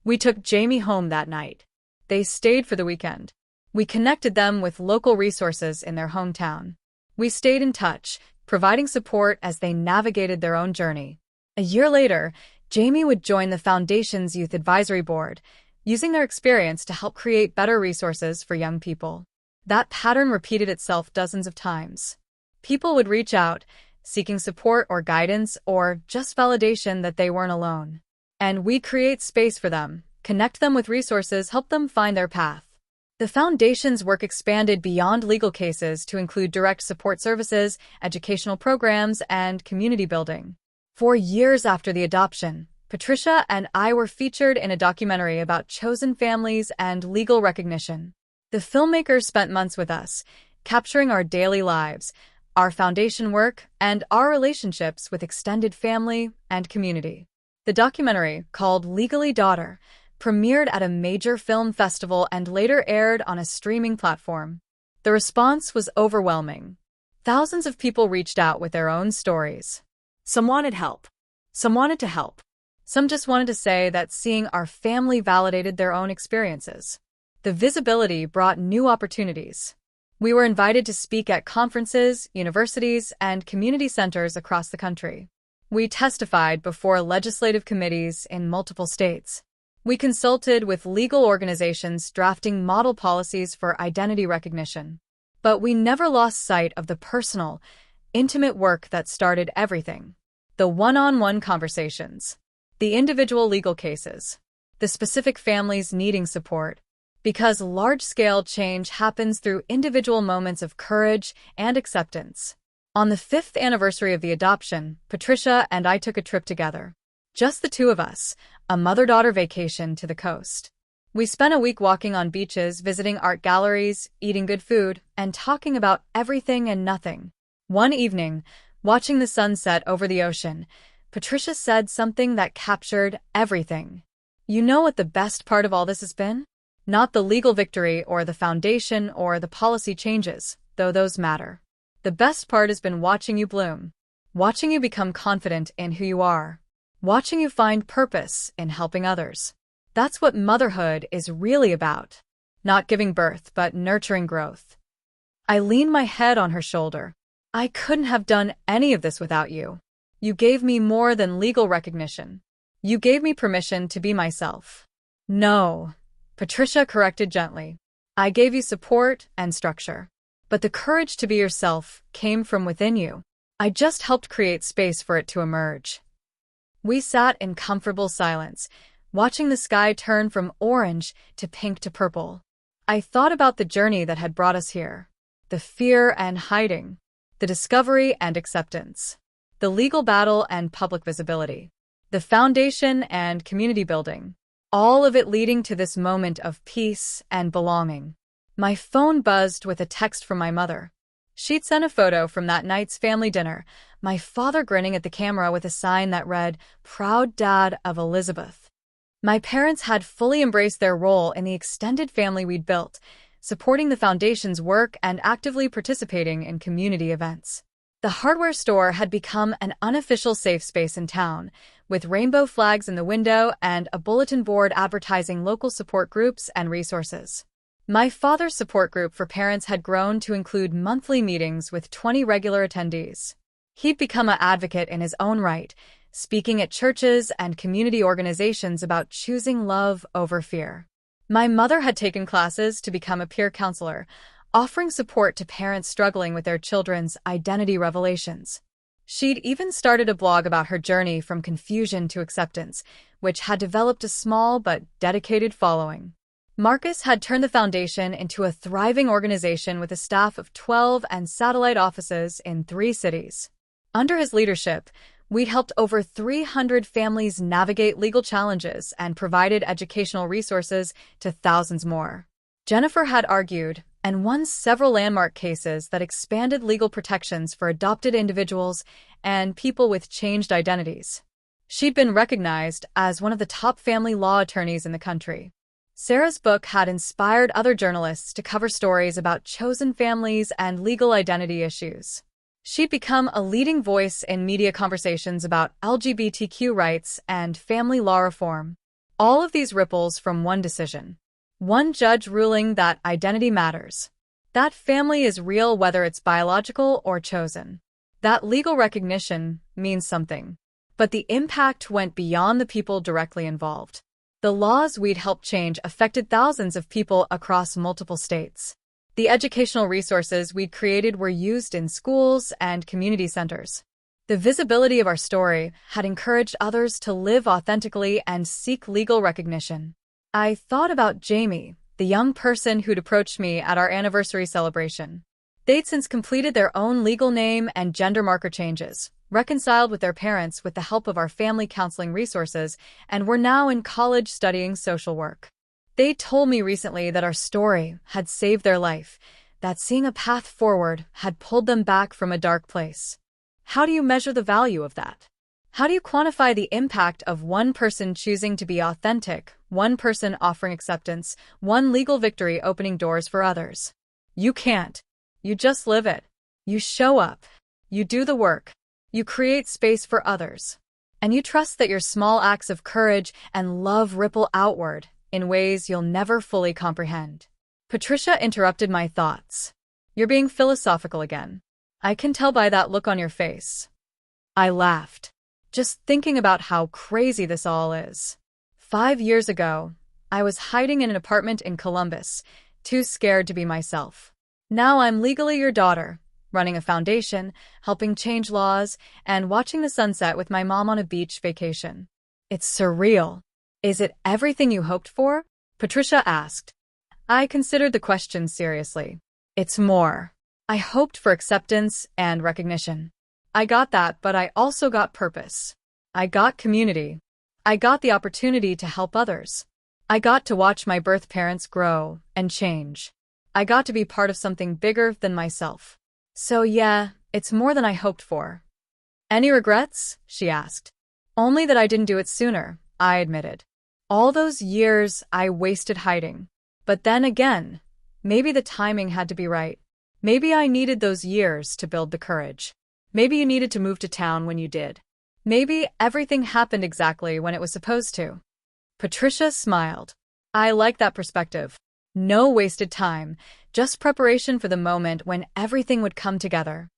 We took Jamie home that night. They stayed for the weekend. We connected them with local resources in their hometown. We stayed in touch, providing support as they navigated their own journey. A year later, Jamie would join the Foundation's Youth Advisory Board, using their experience to help create better resources for young people. That pattern repeated itself dozens of times. People would reach out, seeking support or guidance or just validation that they weren't alone. And we create space for them, connect them with resources, help them find their path. The Foundation's work expanded beyond legal cases to include direct support services, educational programs, and community building. 4 years after the adoption, Patricia and I were featured in a documentary about chosen families and legal recognition. The filmmakers spent months with us, capturing our daily lives, our foundation work, and our relationships with extended family and community. The documentary, called Legally Daughter, premiered at a major film festival and later aired on a streaming platform. The response was overwhelming. Thousands of people reached out with their own stories. Some wanted help. Some wanted to help. Some just wanted to say that seeing our family validated their own experiences. The visibility brought new opportunities. We were invited to speak at conferences, universities, and community centers across the country. We testified before legislative committees in multiple states. We consulted with legal organizations drafting model policies for identity recognition. But we never lost sight of the personal, intimate work that started everything. The one-on-one conversations. The individual legal cases. The specific families needing support. Because large-scale change happens through individual moments of courage and acceptance. On the 5th anniversary of the adoption, Patricia and I took a trip together. Just the two of us, a mother-daughter vacation to the coast. We spent a week walking on beaches, visiting art galleries, eating good food, and talking about everything and nothing. One evening, watching the sunset over the ocean, Patricia said something that captured everything. You know what the best part of all this has been? Not the legal victory or the foundation or the policy changes, though those matter. The best part has been watching you bloom. Watching you become confident in who you are. Watching you find purpose in helping others. That's what motherhood is really about. Not giving birth, but nurturing growth. I leaned my head on her shoulder. I couldn't have done any of this without you. You gave me more than legal recognition. You gave me permission to be myself. No, Patricia corrected gently. I gave you support and structure. But the courage to be yourself came from within you. I just helped create space for it to emerge. We sat in comfortable silence, watching the sky turn from orange to pink to purple. I thought about the journey that had brought us here. The fear and hiding. The discovery and acceptance. The legal battle and public visibility. The foundation and community building. All of it leading to this moment of peace and belonging. My phone buzzed with a text from my mother. She'd sent a photo from that night's family dinner, my father grinning at the camera with a sign that read, "Proud Dad of Elizabeth." My parents had fully embraced their role in the extended family we'd built, supporting the foundation's work and actively participating in community events. The hardware store had become an unofficial safe space in town, with rainbow flags in the window and a bulletin board advertising local support groups and resources. My father's support group for parents had grown to include monthly meetings with 20 regular attendees. He'd become an advocate in his own right, speaking at churches and community organizations about choosing love over fear. My mother had taken classes to become a peer counselor, offering support to parents struggling with their children's identity revelations. She'd even started a blog about her journey from confusion to acceptance, which had developed a small but dedicated following. Marcus had turned the foundation into a thriving organization with a staff of 12 and satellite offices in 3 cities. Under his leadership, we'd helped over 300 families navigate legal challenges and provided educational resources to thousands more. Jennifer had argued and won several landmark cases that expanded legal protections for adopted individuals and people with changed identities. She'd been recognized as one of the top family law attorneys in the country. Sarah's book had inspired other journalists to cover stories about chosen families and legal identity issues. She'd become a leading voice in media conversations about LGBTQ rights and family law reform. All of these ripples from one decision. One judge ruling that identity matters. That family is real whether it's biological or chosen. That legal recognition means something. But the impact went beyond the people directly involved. The laws we'd helped change affected thousands of people across multiple states. The educational resources we'd created were used in schools and community centers. The visibility of our story had encouraged others to live authentically and seek legal recognition. I thought about Jamie, the young person who'd approached me at our anniversary celebration. They'd since completed their own legal name and gender marker changes, reconciled with their parents with the help of our family counseling resources, and were now in college studying social work. They told me recently that our story had saved their life, that seeing a path forward had pulled them back from a dark place. How do you measure the value of that? How do you quantify the impact of one person choosing to be authentic, one person offering acceptance, one legal victory opening doors for others? You can't. You just live it. You show up. You do the work. You create space for others. And you trust that your small acts of courage and love ripple outward in ways you'll never fully comprehend. Patricia interrupted my thoughts. You're being philosophical again. I can tell by that look on your face. I laughed, just thinking about how crazy this all is. 5 years ago, I was hiding in an apartment in Columbus, too scared to be myself. Now I'm legally your daughter, running a foundation, helping change laws, and watching the sunset with my mom on a beach vacation. It's surreal. Is it everything you hoped for? Patricia asked. I considered the question seriously. It's more. I hoped for acceptance and recognition. I got that, but I also got purpose. I got community. I got the opportunity to help others. I got to watch my birth parents grow and change. I got to be part of something bigger than myself. So yeah, it's more than I hoped for. Any regrets? She asked. Only that I didn't do it sooner, I admitted. All those years I wasted hiding. But then again, maybe the timing had to be right. Maybe I needed those years to build the courage. Maybe you needed to move to town when you did. Maybe everything happened exactly when it was supposed to. Patricia smiled. I like that perspective. No wasted time, just preparation for the moment when everything would come together.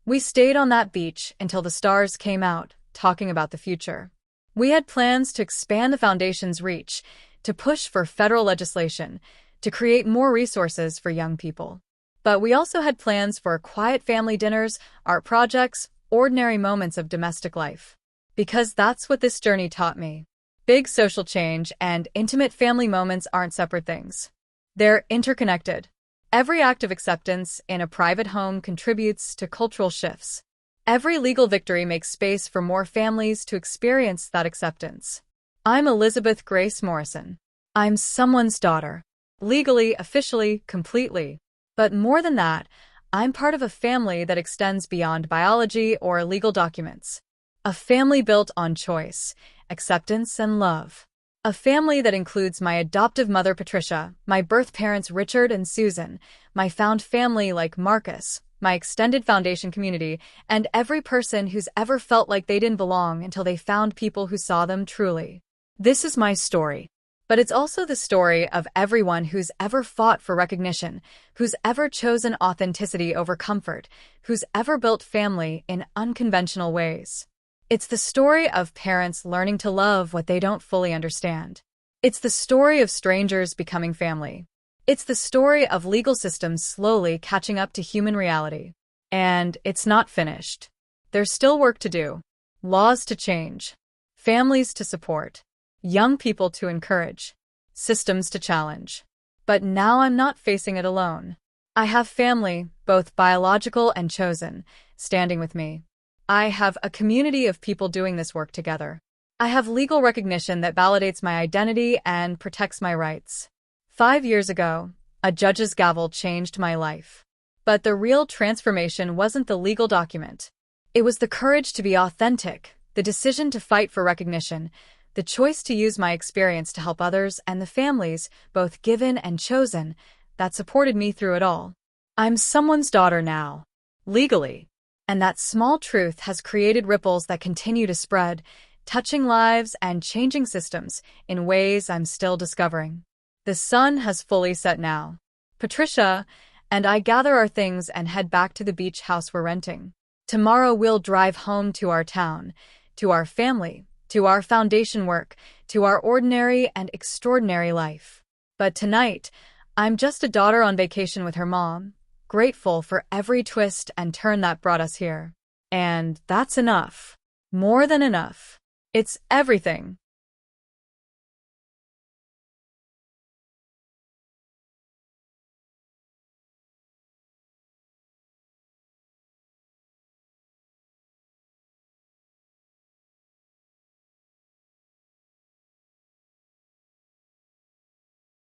We stayed on that beach until the stars came out, talking about the future. We had plans to expand the foundation's reach, to push for federal legislation, to create more resources for young people. But we also had plans for quiet family dinners, art projects, ordinary moments of domestic life. Because that's what this journey taught me. Big social change and intimate family moments aren't separate things. They're interconnected. Every act of acceptance in a private home contributes to cultural shifts. Every legal victory makes space for more families to experience that acceptance. I'm Elizabeth Grace Morrison. I'm someone's daughter. Legally, officially, completely. But more than that, I'm part of a family that extends beyond biology or legal documents. A family built on choice, acceptance, and love. A family that includes my adoptive mother, Patricia, my birth parents, Richard and Susan, my found family like Marcus, my extended foundation community, and every person who's ever felt like they didn't belong until they found people who saw them truly. This is my story. But it's also the story of everyone who's ever fought for recognition, who's ever chosen authenticity over comfort, who's ever built family in unconventional ways. It's the story of parents learning to love what they don't fully understand. It's the story of strangers becoming family. It's the story of legal systems slowly catching up to human reality. And it's not finished. There's still work to do. Laws to change. Families to support. Young people to encourage. Systems to challenge. But now I'm not facing it alone. I have family, both biological and chosen, standing with me. I have a community of people doing this work together. I have legal recognition that validates my identity and protects my rights. 5 years ago, a judge's gavel changed my life. But the real transformation wasn't the legal document. It was the courage to be authentic, the decision to fight for recognition, the choice to use my experience to help others and the families, both given and chosen, that supported me through it all. I'm someone's daughter now, legally. And that small truth has created ripples that continue to spread, touching lives and changing systems in ways I'm still discovering. The sun has fully set now. Patricia and I gather our things and head back to the beach house we're renting. Tomorrow we'll drive home to our town, to our family, to our foundation work, to our ordinary and extraordinary life. But tonight, I'm just a daughter on vacation with her mom, grateful for every twist and turn that brought us here. And that's enough. More than enough. It's everything.